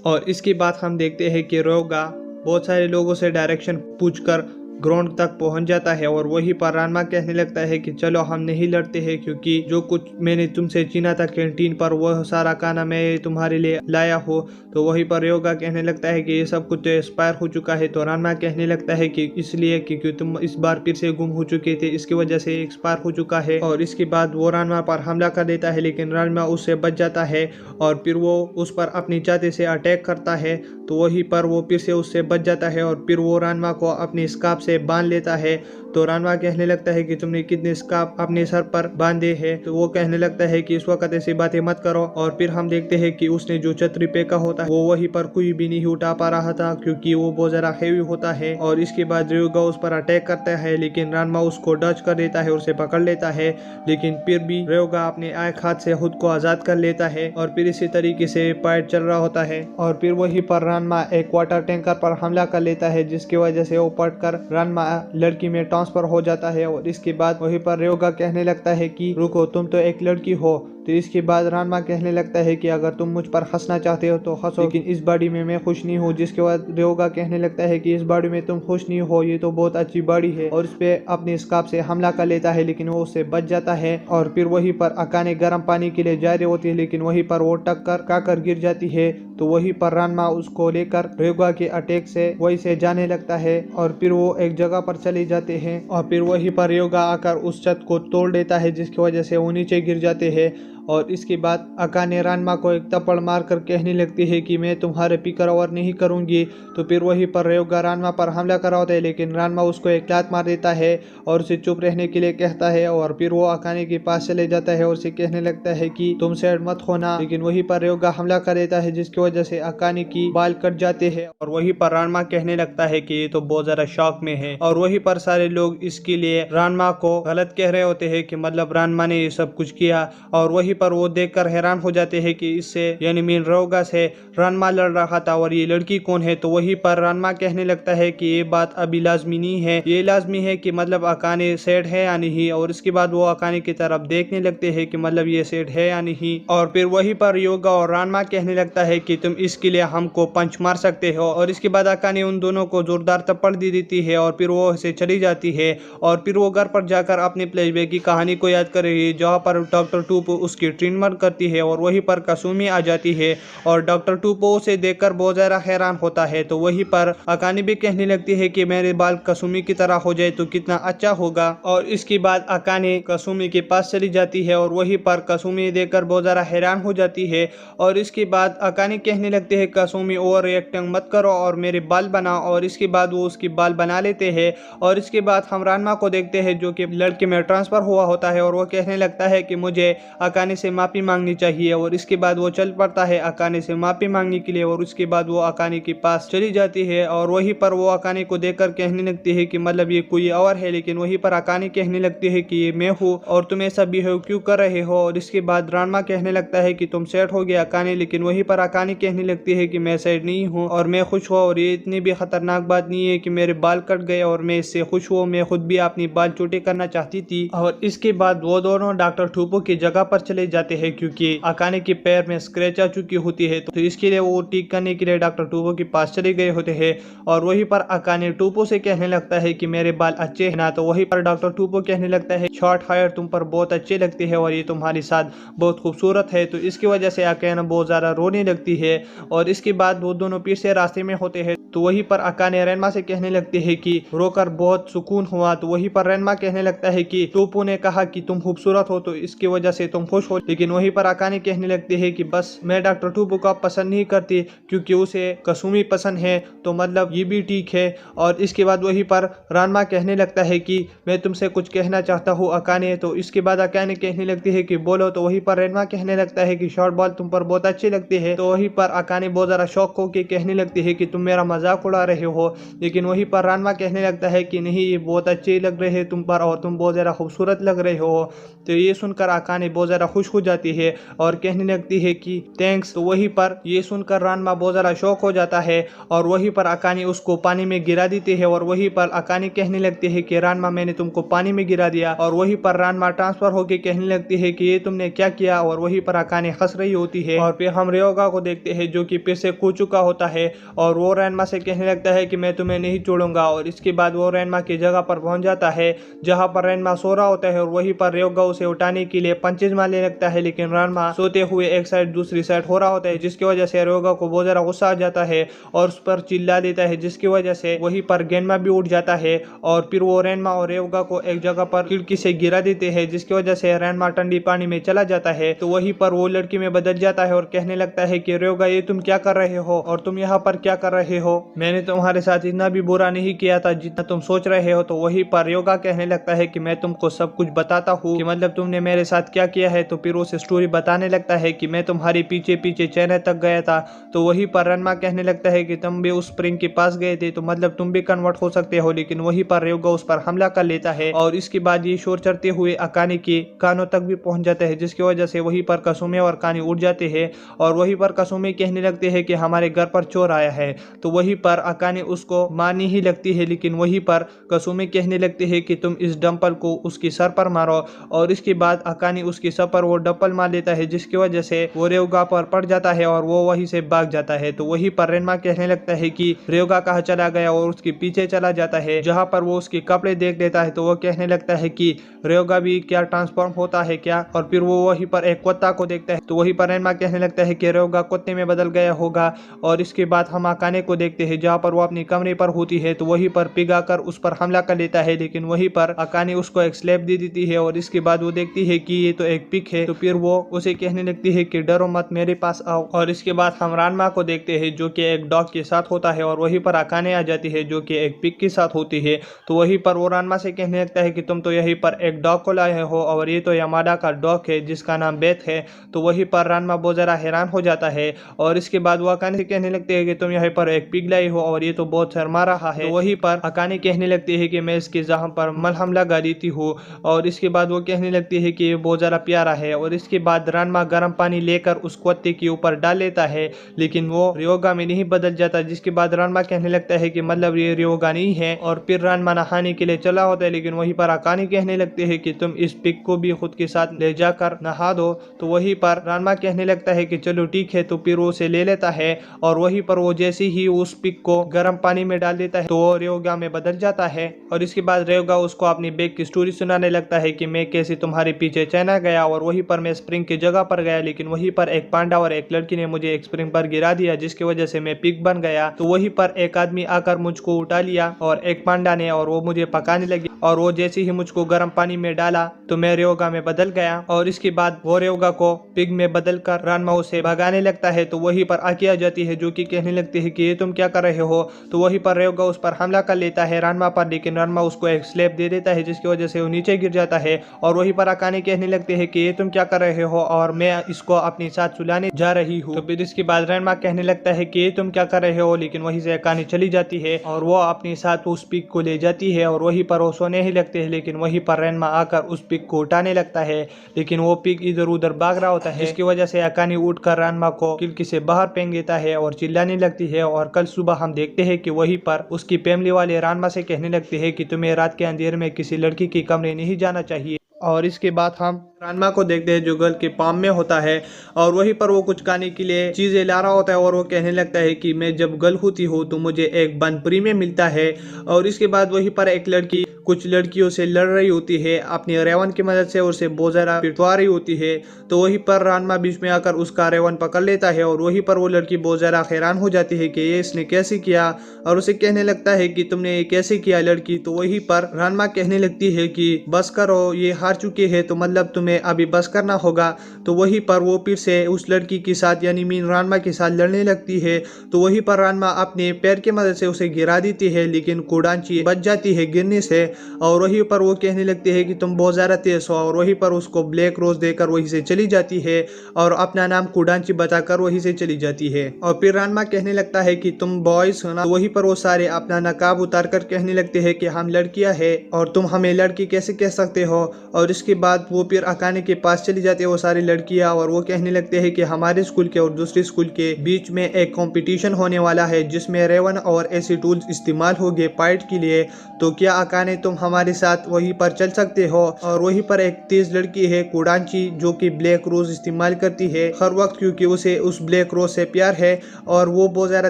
और इसके बाद हम देखते हैं कि रोगा बहुत सारे लोगों से डायरेक्शन पूछकर ग्राउंड तक पहुंच जाता है और वहीं पर रानमा कहने लगता है कि चलो हम नहीं लड़ते हैं, क्योंकि जो कुछ मैंने तुमसे छीना था कैंटीन पर वह सारा खाना मैं तुम्हारे लिए लाया हूँ। तो वहीं पर योगा कहने लगता है कि ये सब कुछ एक्सपायर हो चुका है। तो रानमा कहने लगता है कि इसलिए क्योंकि तुम इस बार फिर से गुम हो चुके थे, इसकी वजह से एक्सपायर हो चुका है। और इसके बाद वो रानमा पर हमला कर देता है, लेकिन रानमा उससे बच जाता है और फिर वो उस पर अपनी छाती से अटैक करता है। तो वहीं पर वो फिर से उससे बच जाता है और फिर वो रानमा को अपने स्कार्फ से से बांध लेता है। तो रानवा कहने लगता है कि तुमने कितने स्कार्फ अपने सर पर बांधे हैं। तो वो कहने लगता है कि इस वक्त ऐसी बातें मत करो। और फिर हम देखते हैं कि उसने जो छतरी फेंका होता है वो वहीं पर कोई भी नहीं उठा पा रहा था, क्योंकि वो बहुत ज्यादा हेवी होता है। और इसके बाद रयोगा उस पर अटैक करता है, लेकिन रानवा उसको डच कर देता है, उसे पकड़ लेता है। लेकिन फिर भी रयोगा अपने एक हाथ से खुद को आजाद कर लेता है। और फिर इसी तरीके से फाइट चल रहा होता है। और फिर वहीं पर रानमा एक वाटर टैंकर पर हमला कर लेता है, जिसकी वजह से वो पटकर रानमा लड़की में ट्रांसफर हो जाता है। और इसके बाद वहीं पर रयोगा कहने लगता है कि रुको, तुम तो एक लड़की हो। तो इसके बाद रानमा कहने लगता है कि अगर तुम मुझ पर हंसना चाहते हो तो हंसो, लेकिन इस बॉडी में मैं खुश नहीं हूँ। जिसके बाद रयोगा कहने लगता है कि इस बॉडी में तुम खुश नहीं हो, ये तो बहुत अच्छी बॉडी है। और उस पे अपने स्कार्फ से हमला कर लेता है, लेकिन वो उससे बच जाता है। और फिर वहीं पर अकाने गर्म पानी के लिए जा रही होती है, लेकिन वहीं पर वो टक्कर खाकर गिर जाती है। तो वहीं पर रानमा उसको लेकर रयोगा के अटैक से वहीं से जाने लगता है। और फिर वो एक जगह पर चले जाते हैं। और फिर वहीं पर रयोगा आकर उस छत को तोड़ देता है, जिसकी वजह से वो नीचे गिर जाते हैं। और इसके बाद अकाने रानमा को एक थप्पड़ मारकर कहने लगती है कि मैं तुम्हारे फिक्र और नहीं करूंगी। तो फिर वहीं पर रयोगा रानमा पर हमला करा होता है, लेकिन रानमा उसको एक लात मार देता है और उसे चुप रहने के लिए कहता है। और फिर वो अकाने के पास चले जाता है और उसे कहने लगता है कि तुम सैड मत होना। लेकिन वहीं पर रयोगा हमला कर देता है, जिसकी वजह से अकाने की बाल कट जाते हैं। और वहीं पर रानमा कहने लगता है कि ये तो बहुत ज्यादा शॉक में है। और वहीं पर सारे लोग इसके लिए रानमा को गलत कह रहे होते हैं कि मतलब रानमा ने ये सब कुछ किया। और वहीं पर वो देखकर हैरान हो जाते हैं कि इससे यानी मीन रयोगा से रानमा लड़ रहा था और ये लड़की कौन है। तो वहीं पर रानमा कहने लगता है कि ये बात अभी लाजमी नहीं है, ये लाजमी है कि मतलब अकाने सैड है या नहीं। और इसके बाद वो अकाने की तरफ देखने लगते हैं कि मतलब ये सैड है या नहीं। और फिर वहीं पर रयोगा और रानमा कहने लगता है कि तुम इसके लिए हमको पंच मार सकते हो। और इसके बाद अकाने उन दोनों को जोरदार थप्पड़ दे देती है और फिर वो उसे चली जाती है। और फिर वो घर पर जाकर अपने फ्लैशबैक की कहानी को याद कर रही है, जहाँ पर डॉक्टर टूपो उसकी ट्रीटमेंट करती है। और वहीं पर कसुमी आ जाती है और डॉक्टर टूपो उसे देखकर बहुत ज्यादा हैरान होता है। तो वहीं पर अकाने भी कहने लगती है कि मेरे बाल कसुमी की तरह हो जाए तो कितना अच्छा होगा। और इसके बाद अकाने कसुमी के पास चली जाती है और वहीं पर कसुमी देखकर बहुत ज्यादा हैरान हो जाती है। और इसके बाद अकाने कहने लगते हैं कसुमी ओवर रिएक्टिंग मत करो और मेरे बाल बनाओ। और इसके बाद वो उसके बाल बना लेते हैं। और इसके बाद हम रानमा को देखते हैं जो कि लड़के में ट्रांसफर हुआ होता है और वो कहने लगता है कि मुझे अकाने से माफी मांगनी चाहिए। और इसके बाद वो चल पड़ता है अकाने से माफी मांगने के लिए। और उसके बाद वो अकाने के पास चली जाती है और वहीं पर वो अकाने को देखकर कहने लगती है कि मतलब ये कोई और है। लेकिन वहीं पर अकाने कहने लगती है कि ये मैं हूँ और तुम ऐसा बिहेव क्यों कर रहे हो। और इसके बाद रानमा कहने लगता है कि तुम सेट हो गए अकाने। लेकिन वहीं पर अकाने कहने लगती है कि मैं सेट नहीं हूँ और मैं खुश हूँ और ये इतनी भी खतरनाक बात नहीं है कि मेरे बाल कट गए और मैं इससे खुश हूँ, मैं खुद भी अपनी बाल छोटे करना चाहती थी। और इसके बाद वो दोनों डॉक्टर टूपो की जगह पर चले जाते हैं, क्योंकि अकाने के पैर में स्क्रैच आ चुकी होती है। तो इसके लिए वो ठीक करने के लिए डॉक्टर टूपो के पास चले गए होते हैं। और वहीं पर अकाने टूपो से कहने लगता है कि मेरे बाल अच्छे हैं ना। तो वहीं पर डॉक्टर टूपो कहने लगता है शॉर्ट हेयर तुम पर बहुत अच्छे लगते हैं और ये तुम्हारे साथ बहुत खूबसूरत है। तो इसकी वजह से अकाने बहुत ज्यादा रोने लगती है। और इसके बाद वो दोनों फिर से रास्ते में होते हैं। तो वहीं पर अकाने रेनमा से कहने लगती है कि रोकर बहुत सुकून हुआ। तो वहीं पर रेनमा कहने लगता है कि टूपो ने कहा कि तुम खूबसूरत हो तो इसकी वजह से तुम खुश हो। लेकिन वहीं पर अकाने कहने लगती है कि बस मैं डॉक्टर टूपो को पसंद नहीं करती क्योंकि उसे कसुमी पसंद है, तो मतलब ये भी ठीक है। और इसके बाद वहीं पर रानमा कहने लगता है कि मैं तुमसे कुछ कहना चाहता हूँ अकाने। तो इसके बाद अकाने कहने लगती है कि बोलो। तो वहीं पर रेनमा कहने लगता है कि शॉर्ट बॉल तुम पर बहुत अच्छे लगते हैं। तो वहीं पर अकाने बहुत ज्यादा शौक होकर कहने लगती है कि तुम मेरा मजाक उड़ा रहे हो। लेकिन वहीं पर रानमा कहने लगता है कि नहीं, ये बहुत अच्छे लग रहे हैं तुम पर और तुम बहुत ज्यादा खूबसूरत लग रहे हो। तो ये सुनकर अकाने बहुत ज्यादा खुश हो जाती है और कहने लगती है कि थैंक्स। तो वहीं पर ये सुनकर रानमा बहुत ज्यादा शौक हो जाता है और वहीं पर अकाने उसको पानी में गिरा देती है। और वहीं पर अकाने कहने लगती है कि रानमा मैंने तुमको पानी में गिरा दिया। और वहीं पर रानमा ट्रांसफर होकर कहने लगती है कि ये तुमने क्या किया। और वहीं पर अकाने हंस रही होती है। और फिर हम रयोगा को देखते हैं जो कि फिर से खो चुका होता है और वो रानमा से कहने लगता है कि मैं तुम्हें नहीं छोड़ूंगा। और इसके बाद वो रानमा की जगह पर पहुंच जाता है जहां पर रानमा सो रहा होता है। और वहीं पर रयोगा उसे उठाने के लिए पंचेज मारने लगता है, लेकिन रानमा सोते हुए एक साइड दूसरी साइड हो रहा होता है, जिसकी वजह से रयोगा को बहुत ज्यादा गुस्सा आ जाता है और उस पर चिल्ला देता है, जिसकी वजह से वहीं पर गेनमा भी उठ जाता है और फिर वो रेनमा और रयोगा को एक जगह पर खिड़की से गिरा देते हैं, जिसकी वजह से रेनमा ठंडी पानी में चला जाता है। तो वहीं पर वो लड़की में बदल जाता है और कहने लगता है कि रयोगा ये तुम क्या कर रहे हो और तुम यहाँ पर क्या कर रहे हो, मैंने तुम्हारे साथ इतना भी बुरा नहीं किया था जितना तुम सोच रहे हो। तो वहीं पर रयोगा कहने लगता है कि मैं तुमको सब कुछ बताता हूँ कि मतलब तुमने मेरे साथ क्या किया है। तो फिर उसे स्टोरी बताने लगता है कि मैं तुम्हारे पीछे पीछे चेन्नई तक गया था। तो वहीं पर रेनमा कहने लगता है कि तुम भी उस स्प्रिंग के पास गए थे, तो मतलब तुम भी कन्वर्ट हो सकते हो। लेकिन वहीं पर रयोगा उस पर हमला कर लेता है और इसके बाद ये शोर चढ़ते हुए अकाने के कानों तक भी पहुंच जाता है, जिसकी वजह से वहीं पर कसुमे और कानी उठ जाते हैं और वहीं पर कसुमे कहने लगते हैं कि हमारे घर पर चोर आया है। तो वहीं पर अकाने उसको मारनी ही लगती है, लेकिन वहीं पर कसुमे कहने लगते हैं कि तुम इस डंपल को उसके सर पर मारो और इसके बाद अकाने उसके सर पर वो डंपल मार लेता है, जिसकी वजह से वो रयोगा पर पड़ जाता है और वो वहीं से भाग जाता है। तो वहीं पर रेनमा कहने लगता है कि रयोगा कहाँ चला गया और उसके पीछे चला जाता है, जहां पर वो उसके कपड़े देख लेता है। तो वो कहने लगता है कि रयोगा भी क्या ट्रांसफॉर्म होता है क्या, और फिर वो वहीं पर एक कुत्ता को देखता है। तो वहीं पर रेनमा कहने लगता है कि रयोगा कुत्ते में बदल गया होगा और इसके बाद हम अकाने को देखते हैं जहां पर वो अपनी कमरे पर होती है। तो वहीं पर पिघा कर उस पर हमला कर लेता है, लेकिन वहीं पर अकाने उसको एक स्लैप दे देती है और इसके बाद वो देखती है कि ये तो एक पिग है। तो फिर वो उसे कहने लगती है कि डरो मत, मेरे पास आओ। और इसके बाद हम रानमा को देखते हैं जो कि एक डॉग के साथ होता है और वहीं पर अकाने आ जाती है जो कि एक पिग के साथ होती है। तो वहीं पर वो रानमा से कहने लगता है कि तुम तो यहीं पर एक डॉग को लाए हो और ये तो यामाडा का डॉग है जिसका नाम बेथ है। तो वहीं पर रानमा बहुत जरा हैरान हो जाता है और इसके बाद वो अकाने से कहने लगते हैं कि तुम यहाँ पर एक पिग लाई हो और ये तो बहुत शर्मा रहा है। तो वहीं पर अकाने कहने लगती है कि मैं इसके जहां पर मलहम लगा देती हूँ और इसके बाद वो कहने लगती है कि ये बहुत ज्यादा प्यारा है। और इसके बाद रानमा गर्म पानी लेकर उस कुत्ते के ऊपर डाल लेता है, लेकिन वो रयोगा में नहीं बदल जाता, जिसके बाद रानमा कहने लगता है कि मतलब ये रयोगा नहीं है और फिर रानमा नहाने के लिए चला होता है। लेकिन वहीं पर अकाने कहने लगते हैं कि तुम इस पिग को भी खुद के साथ ले जाकर नहा दो। तो वहीं पर रानमा कहने लगता है कि चलो ठीक है। तो फिर वो उसे ले लेता है और वहीं पर वो जैसे ही उस पिग को गर्म पानी में डाल देता है तो वो रयोगा में बदल जाता है। और इसके बाद रयोगा उसको अपनी बैग की स्टोरी सुनाने लगता है कि मैं कैसे तुम्हारे पीछे चाइना गया और वहीं पर मैं स्प्रिंग की जगह पर गया, लेकिन वहीं पर एक पांडा और एक लड़की ने मुझे एक स्प्रिंग पर गिरा दिया जिसकी वजह से मैं पिग बन गया। तो वहीं पर एक आदमी आकर मुझको उठा लिया और एक पांडा ने, और वो मुझे पकाने लगी और वो जैसे ही मुझको गर्म पानी में डाला तो मैं रयोगा में बदल गया। और इसके बाद वो रयोगा को पिग में बदल कर रानमा उसे भगाने लगता है। तो वहीं पर आकी आ जाती है जो कि कहने लगती है कि ये तुम क्या कर रहे हो। तो वहीं पर रयोगा उस पर हमला कर लेता है रानमा पर, लेकिन रानमा उसको एक स्लैप दे देता है जिसकी वजह से वो नीचे गिर जाता है। और वहीं पर अकाने कहने लगते हैं कि ये तुम क्या कर रहे हो और मैं इसको अपने साथ सुलाने जा रही हूँ। तो फिर इसके बाद रानमा कहने लगता है कि ये तुम क्या कर रहे हो, लेकिन वहीं से अकाने चली जाती है और वो अपने साथ उस पिग को ले जाती है और वहीं पर वो सोने ही लगते हैं। लेकिन वहीं पर रानमा आकर उस पिग को उठाने लगता है, लेकिन वो पिग इधर उधर भाग रहा होता है जिसकी वजह से अकाने उठकर रानमा को खिड़की से बाहर फेंक देता है और चिल्लाने लगती है। और कल सुबह हम देखते हैं कि वहीं पर उसकी फैमिली वाले रानमा से कहने लगते हैं कि तुम्हें रात के अंधेरे में किसी लड़की के कमरे नहीं जाना चाहिए। और इसके बाद हम रानमा को देखते हैं जो गर्ल के पाम में होता है और वहीं पर वो कुछ खाने के लिए चीजें ला रहा होता है और वो कहने लगता है कि मैं जब गर्ल होती हूँ तो मुझे एक बनपुरी में मिलता है। और इसके बाद वहीं पर एक लड़की कुछ लड़कियों से लड़ रही होती है अपनी रेवन की मदद से, उसे बहुत ज्यादा पिटवा रही होती है। तो वहीं पर रानमा बीच में आकर उसका रेवन पकड़ लेता है और वहीं पर वो लड़की बहुत ज्यादा हैरान हो जाती है कि ये इसने कैसे किया और उसे कहने लगता है कि तुमने ये कैसे किया लड़की। तो वहीं पर रानमा कहने लगती है कि बस करो, ये हार चुके हैं तो मतलब तुम्हें अभी बस करना होगा। तो वहीं पर वो फिर से उस लड़की के साथ यानी मीन रानमा के साथ लड़ने लगती है। तो वहीं पर रानमा अपने पैर की मदद से उसे गिरा देती है, लेकिन कुडांची बच जाती है गिरने से। और वहीं पर वो कहने लगती है कि तुम बहुत ज्यादा तेज हो और वहीं पर उसको ब्लैक रोज देकर वहीं से चली जाती है और अपना नाम कुडांची बताकर वहीं से चली जाती है। और फिर रानमा कहने लगता है कि तुम बॉयज हो ना। वहीं पर वो सारे अपना नकाब उतार कर कहने लगते हैं कि हम लड़कियां हैं और तुम हमें लड़की कैसे कह सकते हो। और इसके बाद वो फिर अकाने के पास चली जाती है वो सारी लड़कियां और वो कहने लगते हैं कि हमारे स्कूल के और दूसरे स्कूल के बीच में एक कंपटीशन होने वाला है जिसमें रेवन और ऐसे टूल्स इस्तेमाल होंगे फाइट के लिए। तो क्या अकाने तुम हमारे साथ वहीं पर चल सकते हो। और वहीं पर एक तेज लड़की है कुडांची, जो कि ब्लैक रोज इस्तेमाल करती है हर वक्त, क्योंकि उसे उस ब्लैक रोज से प्यार है और वो बहुत ज्यादा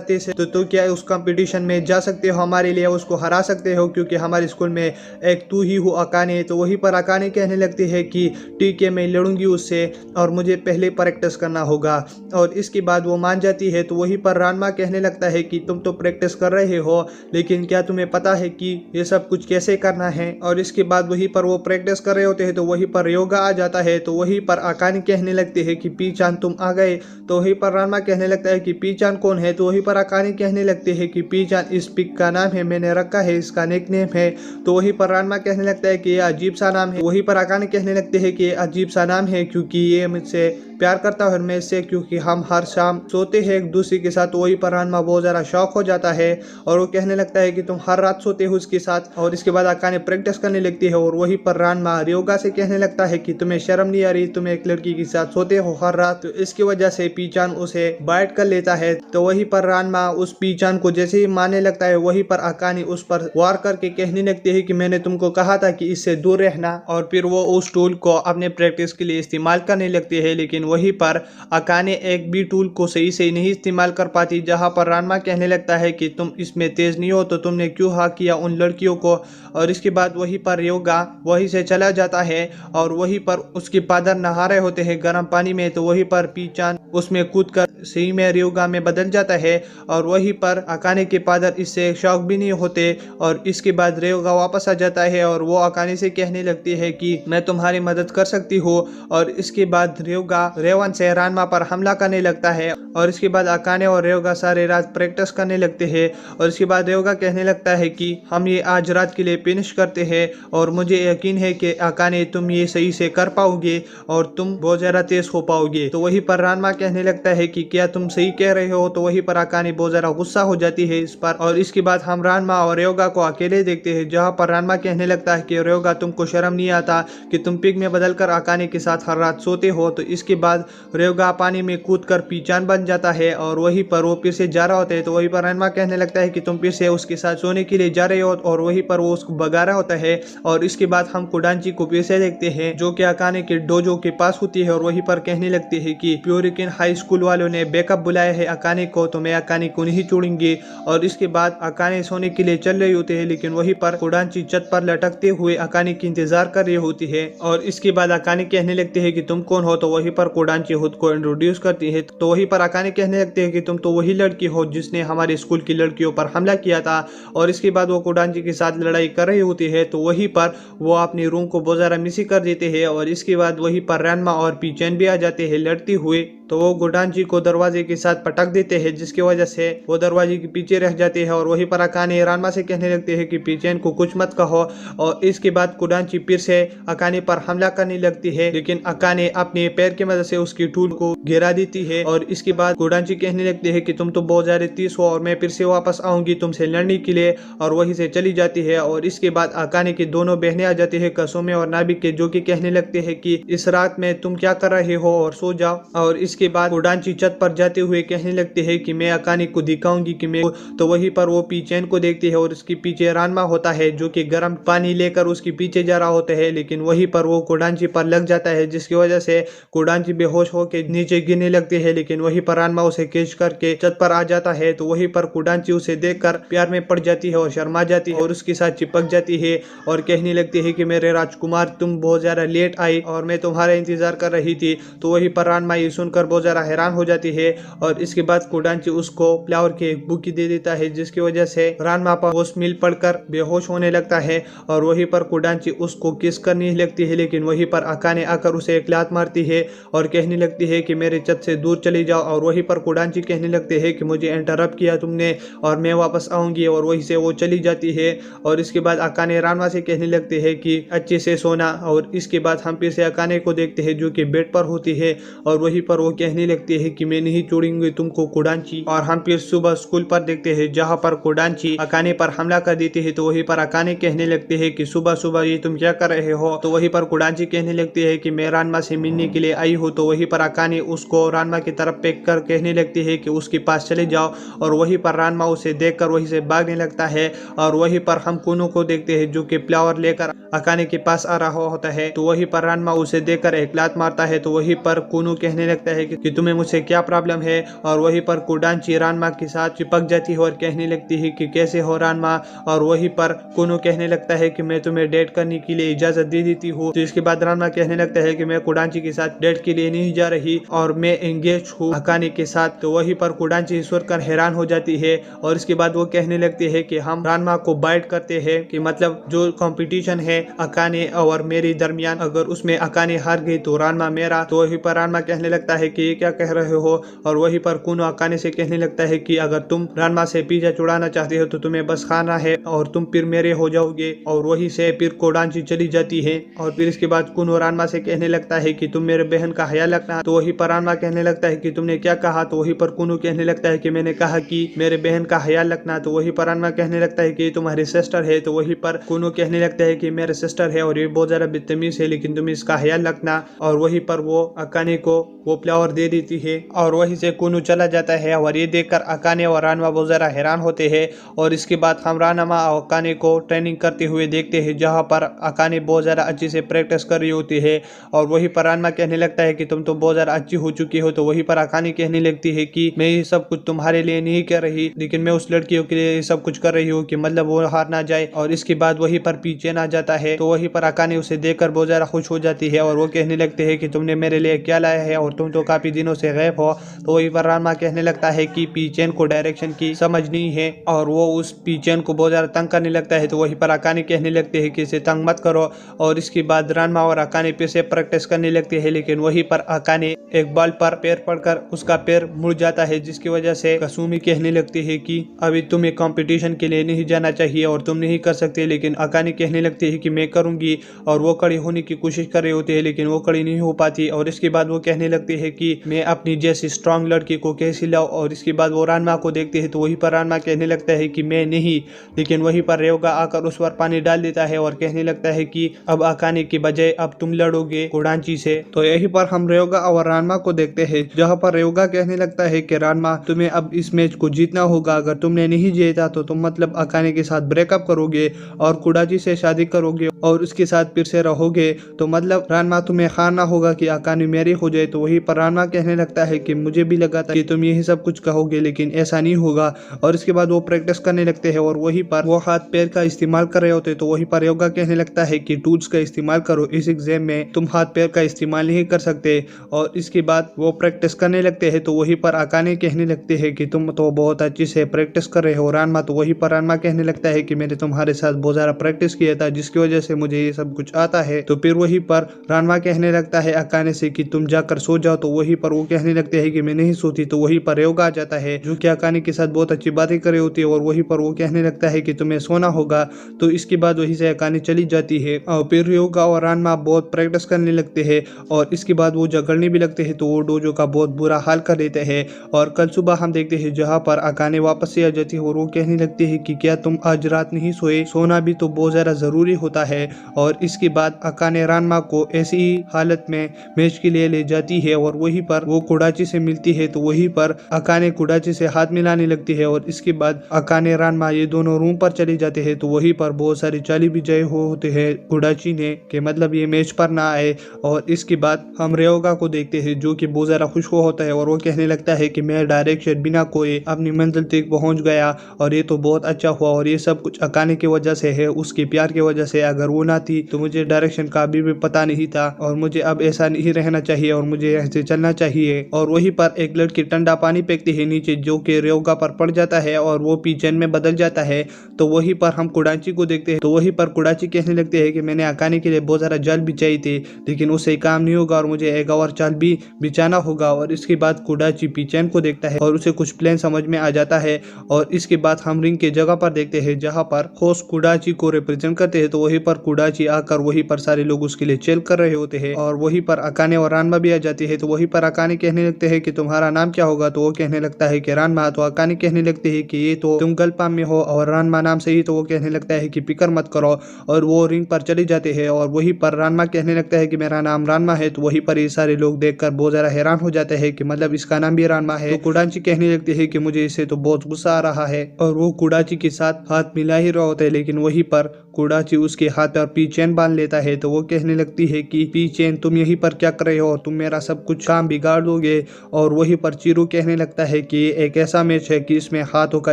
तेज है। तो क्या उस कंपटीशन में जा सकते हो हमारे लिए, उसको हरा सकते हो, क्योंकि हमारे स्कूल में एक तू ही हो अकाने। तो वहीं पर अकाने कहने लगती है कि ठीक है, मैं लड़ूंगी उससे और मुझे पहले प्रैक्टिस करना होगा। और इसके बाद वो मान जाती है। तो वहीं पर रानमा कहने लगता है कि तुम तो प्रैक्टिस कर रहे हो, लेकिन क्या तुम्हें पता है कि ये सब कुछ कैसे करना है। और इसके बाद वहीं पर वो प्रैक्टिस कर रहे होते हैं तो वहीं पर योगा आ जाता है। तो वहीं पर अकाने कहने लगते हैं कि पीचान तुम आ गए। तो वहीं पर रानमा कहने लगता है कि पीचान कौन है। तो वहीं पर अकाने कहने लगते हैं कि पीचान इस पिक का नाम है, मैंने रखा है, इसका निकनेम है। तो वहीं पर रानमा कहने लगता है कि ये अजीब सा नाम है। वहीं पर अकाने कहने लगते हैं कि ये अजीब सा नाम है क्योंकि ये मुझसे प्यार करता है मैं इससे, क्योंकि हम हर शाम सोते हैं एक दूसरे के साथ। वहीं पर रानमा बहुत ज़्यादा शौक हो जाता है और वो कहने लगता है कि तुम हर रात सोते हो उसके साथ। और इसके बाद अकाने प्रैक्टिस करने लगती है। और वहीं पर रानमा रियोगा से कहने लगता है कि तुम्हें शर्म नहीं आ रही, तुम एक लड़की के साथ सोते हो हर रात। तो इसकी वजह से पीचान उसे बाइट कर लेता है। तो वहीं पर रानमा उस पीचान को जैसे ही मारने लगता है, वहीं पर अकाने उस पर वार करके कहने लगती है कि मैंने तुमको कहा था कि इससे दूर रहना। और फिर वो उस टूल को अपने प्रैक्टिस के लिए इस्तेमाल करने लगती है। लेकिन वहीं पर अकाने एक भी टूल को सही से नहीं इस्तेमाल कर पाती। जहां पर रानमा कहने लगता है कि तुम इसमें तेज नहीं हो तो तुमने क्यों हाँ किया उन लड़कियों को। और इसके बाद वहीं पर योगा वहीं से चला जाता है और वहीं पर उसके फादर नहा रहे होते हैं गर्म पानी में। तो वहीं पर पीचान उसमें कूदकर सही में रियोगा में बदल जाता है। और वहीं पर अकाने के फादर इससे शौक भी नहीं होते। और इसके बाद रियोगा वापस आ जाता है और वो अकाने से कहने लगती है कि मैं तुम्हारी मदद कर सकती हूँ। और इसके बाद रियोगा रेवन से रानमा पर हमला करने लगता है। और इसके बाद अकाने और रियोगा सारे रात प्रैक्टिस करने लगते हैं। और इसके बाद रियोगा कहने लगता है कि हम ये आज रात के लिए फिनिश करते हैं और मुझे यकीन है कि अकाने तुम ये सही से कर पाओगे और तुम बहुत ज्यादा तेज हो पाओगे। तो वहीं पर रानमा कहने लगता है कि क्या तुम सही कह रहे हो। तो वहीं पर अकाने बहुत ज्यादा गुस्सा हो जाती है इस पर। और इसके बाद हम रानमा और रियोगा को अकेले देखते हैं, जहाँ पर रानमा कहने लगता है कि रियोगा तुमको शर्म नहीं आता कि तुम पिग में बदलकर अकाने के साथ हर रात सोते हो। तो इसके बाद रियोगा पानी में कूदकर पीचान बन जाता है और वहीं पर वो फिर से जा रहा होता है। तो वहीं पर रानमा कहने लगता है कि तुम फिर से उसके साथ सोने के लिए जा रहे हो और वहीं पर वो उसको भगा रहा होता है। और इसके बाद हम कुडांची को फिर से देखते हैं, जो कि अकाने के डोजो के पास होती है और वहीं पर कहने लगती है कि प्योरिकिन हाई स्कूल वालों ने बैकअप बुलाया है अकाने को, तो मैं अकाने को नहीं छोड़ूंगी। और इसके बाद अकाने सोने के लिए चल रही होती है, लेकिन वहीं पर कुडांची छत पर लटकते हुए अकाने की इंतजार कर रही होती है। और इसके बाद अकाने कहने लगती है कि तुम कौन हो। तो वहीं पर कुडांची खुद को इंट्रोड्यूस करती है। तो वहीं पर अकाने कहने लगते हैं कि तुम तो वही लड़की हो जिसने हमारे स्कूल की लड़कियों पर हमला किया था। और इसके बाद वो कुडांची के साथ लड़ाई कर रही होती है। तो वहीं पर वो अपनी रूम को बहुत ज्यादा मिसी कर देते हैं। और इसके बाद वहीं पर रानमा और पीचैन भी आ जाते हैं लड़ती हुए। तो वो कुडांची को दरवाजे के साथ पटक देते हैं, जिसकी वजह से वो दरवाजे के पीछे रह जाते हैं। और वहीं पर अकाने रानमा से कहने लगते हैं कि पीचैन को कुछ मत कहो। और इसके बाद कुडांची फिर से अकाने पर हमला करने लगती है, लेकिन अकाने अपने पैर की मदद से उसकी टूल को गिरा देती है। और इसके बाद कुडांची कहने लगती है कि तुम तो बहुत ज्यादा तेज हो और मैं फिर से वापस आऊंगी तुमसे लड़ने के लिए। और वहीं से चली जाती है। और इसके बाद अकाने की दोनों बहनें आ जाती है, कसुमे और नाबिके, जो कि कहने लगते हैं कि इस रात में तुम क्या कर रहे हो और सो जाओ। और इसके बाद कुडांची छत पर जाते हुए कहने लगते हैं कि मैं अकाने को दिखाऊंगी कि मैं। तो वहीं पर वो पीचैन को देखती है और उसके पीछे रानमा होता है, जो कि गर्म पानी लेकर उसके पीछे जा रहा होता है। लेकिन वहीं पर वो कुडांची पर लग जाता है, जिसकी वजह से कुडांची बेहोश होकर नीचे गिरने लगती है। लेकिन वहीं पर रानमा उसे कैच करके छत पर आ जाता है। तो वहीं पर कुडांची उसे देखकर प्यार में पड़ जाती है और शर्मा जाती है और उसके साथ चिपक जाती है और कहने लगती है कि मेरे राजकुमार तुम बहुत ज्यादा लेट आई और मैं तुम्हारा इंतजार कर रही थी। तो वहीं पर रानमा ये सुनकर बहुत ज्यादा हैरान हो जाती है। और इसके बाद कुडांची उसको फ्लावर की एक बुकी दे देता है, जिसकी वजह से रानमा पर वो स्मेल पड़कर बेहोश होने लगता है। और वहीं पर कुडांची उसको किस करने लगती है, लेकिन वहीं पर अकाने आकर उसे एक लात मारती है और कहने लगती है कि मेरे छत से दूर चली जाओ। और वहीं पर कुडांची कहने लगते हैं कि मुझे इंटरप्ट किया तुमने और मैं वापस आऊंगी। और वहीं से वो चली जाती है। और इसके बाद अकाने रानमा से कहने लगते हैं कि अच्छे से सोना। और इसके बाद हम फिर से अकाने को देखते हैं, जो कि बेड पर होती है और वहीं पर वो कहने लगते हैं कि मैं नहीं छोड़ूंगी तुमको कोडांची। और हम फिर सुबह स्कूल पर देखते हैं जहाँ पर कोडांची अकाने पर हमला कर देते हैं। तो वहीं पर अकाने कहने लगते हैं कि सुबह सुबह ये तुम क्या कर रहे हो। तो वहीं पर कोडांची कहने लगती है कि मैं रानमा से मिलने के लिए आई हूँ। तो वहीं पर अकाने उसको रानमा की तरफ फेंक कर कहने लगती है कि उसके पास चले जाओ। और वहीं पर रानमा उसे देखकर वहीं से भागने लगता है। और वहीं पर हम कुनो को देखते हैं जो कि फ्लावर लेकर अकाने के पास आ रहा होता है। तो वहीं पर रानमा उसे देखकर एक लात मारता है। तो वहीं पर कुनो कहने लगता है कि तुम्हें मुझसे क्या प्रॉब्लम है। और वहीं पर कोडांची रानमा के साथ चिपक जाती है और कहने लगती है कि कैसे हो रानमा। और वहीं पर कुनो कहने लगता है कि मैं तुम्हें डेट करने के लिए इजाजत दे देती हूँ। तो इसके बाद रानमा कहने लगता है कि मैं कोडांची के साथ डेट के लिए नहीं जा रही और मैं एंगेज हूँ अकाने के साथ। तो वहीं पर कोडांची सुनकर हैरान हो जाती है। और इसके बाद वो कहने लगती है कि हम रानमा को बाइट करते हैं कि मतलब जो कंपटीशन है अकाने और मेरे दरमियान, अगर उसमें अकाने हार गई तो रानमा मेरा। तो वहीं पर रानमा कहने लगता है कि ये क्या कह रहे हो। और वहीं पर कुनो अकाने से कहने लगता है कि अगर तुम रानमा से पिज्जा छुड़ाना चाहते हो तो तुम्हें बस खाना है और तुम फिर मेरे हो जाओगे। और वहीं से फिर कोडांची चली जाती है। और फिर इसके बाद कुनो रानमा से कहने लगता है कि तुम मेरे बहन का ख्याल रखना। तो वहीं पर रानमा कहने लगता है कि तुमने क्या कहा। तो वहीं पर कुनो कहने लगता है कि मैंने कहा कि मेरे बहन का ख्याल रखना। तो वहीं पर रानमा कहने लगता है कि तुम्हारी सिस्टर है। तो वहीं पर कुनो कहने लगता है कि मेरे सिस्टर है और ये बहुत ज्यादा बदतमीज है, लेकिन तुम इसका ख्याल रखना। और वहीं पर वो अकाने को वो फ्लावर दे देती है और वहीं से कुनो चला जाता है। और ये देखकर अकाने और रानमा बहुत ज्यादा हैरान होते हैं। और इसके बाद हम रानमा और अकाने को ट्रेनिंग करते हुए देखते हैं जहाँ पर अकाने बहुत ज्यादा अच्छी से प्रैक्टिस कर रही होती है। और वहीं पर रानमा कहने लगता है कि तुम तो बहुत ज्यादा अच्छी हो चुकी हो। तो वहीं पर अकाने कहने लगती है कि मैं ये सब कुछ तुम्हारे लिए नहीं कर रही, लेकिन मैं उस लड़कियों के लिए सब कुछ कर रही हूँ कि मतलब वो हार ना जाए। और इसके बाद वहीं पर पीछे ना जाता है। तो वहीं पर अकाने उसे देखकर बहुत ज्यादा खुश हो जाती है और वो कहने लगते हैं कि तुमने मेरे लिए क्या लाया है और तुम तो काफी दिनों से गायब हो। तो वहीं पर रानमा कहने लगता है कि पीचेन को डायरेक्शन की समझ नहीं है और वो उस पीचेन को बहुत ज्यादा तंग करने लगता है। तो वहीं पर अकाने कहने लगते हैं कि इसे तंग मत करो। और इसके बाद रानमा और अकाने फिर से प्रैक्टिस करने लगते हैं, लेकिन वहीं पर अकाने एक बॉल पर पैर पड़कर उसका पैर मुड़ जाता है, जिसकी वजह से कसूमी कहने लगती है कि अभी तुम्हें कंपटीशन के लिए नहीं जाना चाहिए और तुम नहीं कर सकते। लेकिन अकाने कहने लगती है कि मैं करूंगी। और वो खड़ी होने की कोशिश कर रही होती है, लेकिन वो खड़ी नहीं हो पाती। और इसके बाद वो कहने लगती है कि मैं अपनी जैसी स्ट्रांग लड़की को कैसे लाऊं। और इसके बाद वो रानमा को देखते हैं। तो वहीं पर रानमा कहने लगता है कि मैं नहीं। लेकिन वहीं पर रेवगा आकर उस पर पानी डाल देता है और कहने लगता है कि अब अकाने की बजाय अब तुम लड़ोगे कोडांची से। तो यहीं पर हम रेवगा और रानमा को देखते हैं जहाँ पर रेवगा कहने लगता है कि रानमा तुम्हें अब इस मैच को जीतना होगा। अगर तुमने नहीं जीता तो तुम मतलब अकाने के साथ ब्रेकअप करोगे और कोडांची से शादी करोगे और उसके साथ फिर से रहोगे। तो मतलब रानमा तुम्हें हारना होगा कि अकाने मेरी हो जाए। तो वहीं पर रानमा कहने लगता है कि मुझे भी लगा था कि तुम यही सब कुछ कहोगे, लेकिन ऐसा नहीं होगा। और इसके बाद वो प्रैक्टिस करने लगते हैं और वहीं पर वो हाथ पैर का इस्तेमाल कर रहे होते। तो वहीं पर योगा कहने लगता है कि टूल्स का इस्तेमाल करो, इस एग्जाम में तुम हाथ पैर का इस्तेमाल नहीं कर सकते। और इसके बाद वो प्रैक्टिस करने लगते हैं। तो वहीं पर अकाने कहने लगते हैं कि तुम तो बहुत अच्छी से प्रैक्टिस कर रहे हो रानमा। तो वहीं पर रानमा कहने लगता है कि मैंने तुम्हारे साथ बहुत ज्यादा प्रैक्टिस किया था, जिसकी वजह से मुझे ये सब कुछ आता है। तो फिर वहीं पर रानमा कहने लगता है अकाने से कि तुम जाकर सो जाओ। तो वहीं पर वो कहने लगते हैं कि मैं नहीं सोती। तो वहीं पर योगा आ जाता है जो कि अकाने के साथ बहुत अच्छी बातें कर रही होती है। और वहीं पर वो कहने लगता है कि तुम्हें सोना होगा। तो इसके बाद वहीं से अकाने चली जाती है और फिर योगा और रानमा बहुत प्रैक्टिस करने लगते हैं। और इसके बाद वो झगड़ने भी लगते हैं। तो वो डोजो का बहुत बुरा हाल कर देते हैं। और कल सुबह हम देखते हैं जहाँ पर अकाने वापस से आ जाती है और वो कहने लगती है कि क्या तुम आज रात नहीं सोए, सोना भी तो बहुत ज्यादा जरूरी होता है। और इसके बाद अकाने रानमा को ऐसी ही हालत में मैच के लिए ले जाती है और वहीं पर वो कोडाची से मिलती है। तो वहीं पर अकाने कोडाची से हाथ मिलाने लगती है। और इसके बाद अकाने रानमा ये दोनों रूम पर चले जाते हैं। तो वहीं पर बहुत सारी चाली भी जय होते हैं कोडाची ने कि मतलब ये मैच पर ना आए। और इसके बाद हम रेओगा को देखते हैं जो कि बहुत ज्यादा खुश होता है और वो कहने लगता है कि मैं डायरेक्शन बिना कोई अपनी मंजिल तक पहुंच गया और ये तो बहुत अच्छा हुआ। और ये सब कुछ अकाने की वजह से है, उसके प्यार की वजह से। अगर वो ना थी तो मुझे डायरेक्शन का अभी भी पता नहीं था और मुझे अब ऐसा नहीं रहना चाहिए और मुझे ऐसे चलना चाहिए। और वहीं पर एक लड़की ठंडा पानी फेंकती है नीचे जो कि रेओगा पर पड़ जाता है और वो पीचन में बदल जाता है। तो वहीं पर हम कोडाची को देखते हैं। तो वहीं पर कोडाची कहने लगते हैं कि मैंने अकाने के लिए बहुत सारा जाल बिछाई थी, लेकिन उससे काम नहीं होगा और मुझे एक और जाल भी बिछाना होगा। और इसके बाद कोडाची पीचन को देखता है और उसे कुछ प्लान समझ में आ जाता है। और इसके बाद हम रिंग के जगह पर देखते हैं जहाँ पर होस्ट कोडाची को रिप्रेजेंट करते हैं। तो वहीं पर कोडाची आकर वहीं पर सारे लोग उसके लिए चेल कर रहे होते हैं और वहीं पर अकाने और रानमा भी आ जाती है। तो वहीं वहीं पर अकाने कहने लगते हैं कि तुम्हारा नाम क्या होगा, तो वो कहने लगता है कि रानमा। तो अकाने कहने लगते हैं कि ये तो तुम गलपाम में हो और रानमा नाम से ही, तो वो कहने लगता है कि फिक्र मत करो, और वो रिंग पर चले जाते हैं। और वहीं पर रानमा कहने लगता है कि मेरा नाम रानमा है। तो वहीं पर ये सारे लोग देखकर बहुत ज्यादा हैरान हो जाते हैं कि मतलब इसका नाम भी रानमा है। तो कुडाची कहने लगते हैं कि मुझे इससे तो बहुत गुस्सा आ रहा है, और वो कुडाची के साथ हाथ मिला ही रहा होता है, लेकिन वहीं पर कुडाची उसके हाथ पर पी चेन बांध लेता है। तो वो कहने लगती है कि पी चेन तुम यहीं पर क्या कर रहे हो, तुम मेरा सब कुछ काम बिगाड़ दोगे। और वहीं पर चिरू कहने लगता है कि एक ऐसा मैच है कि इसमें हाथों का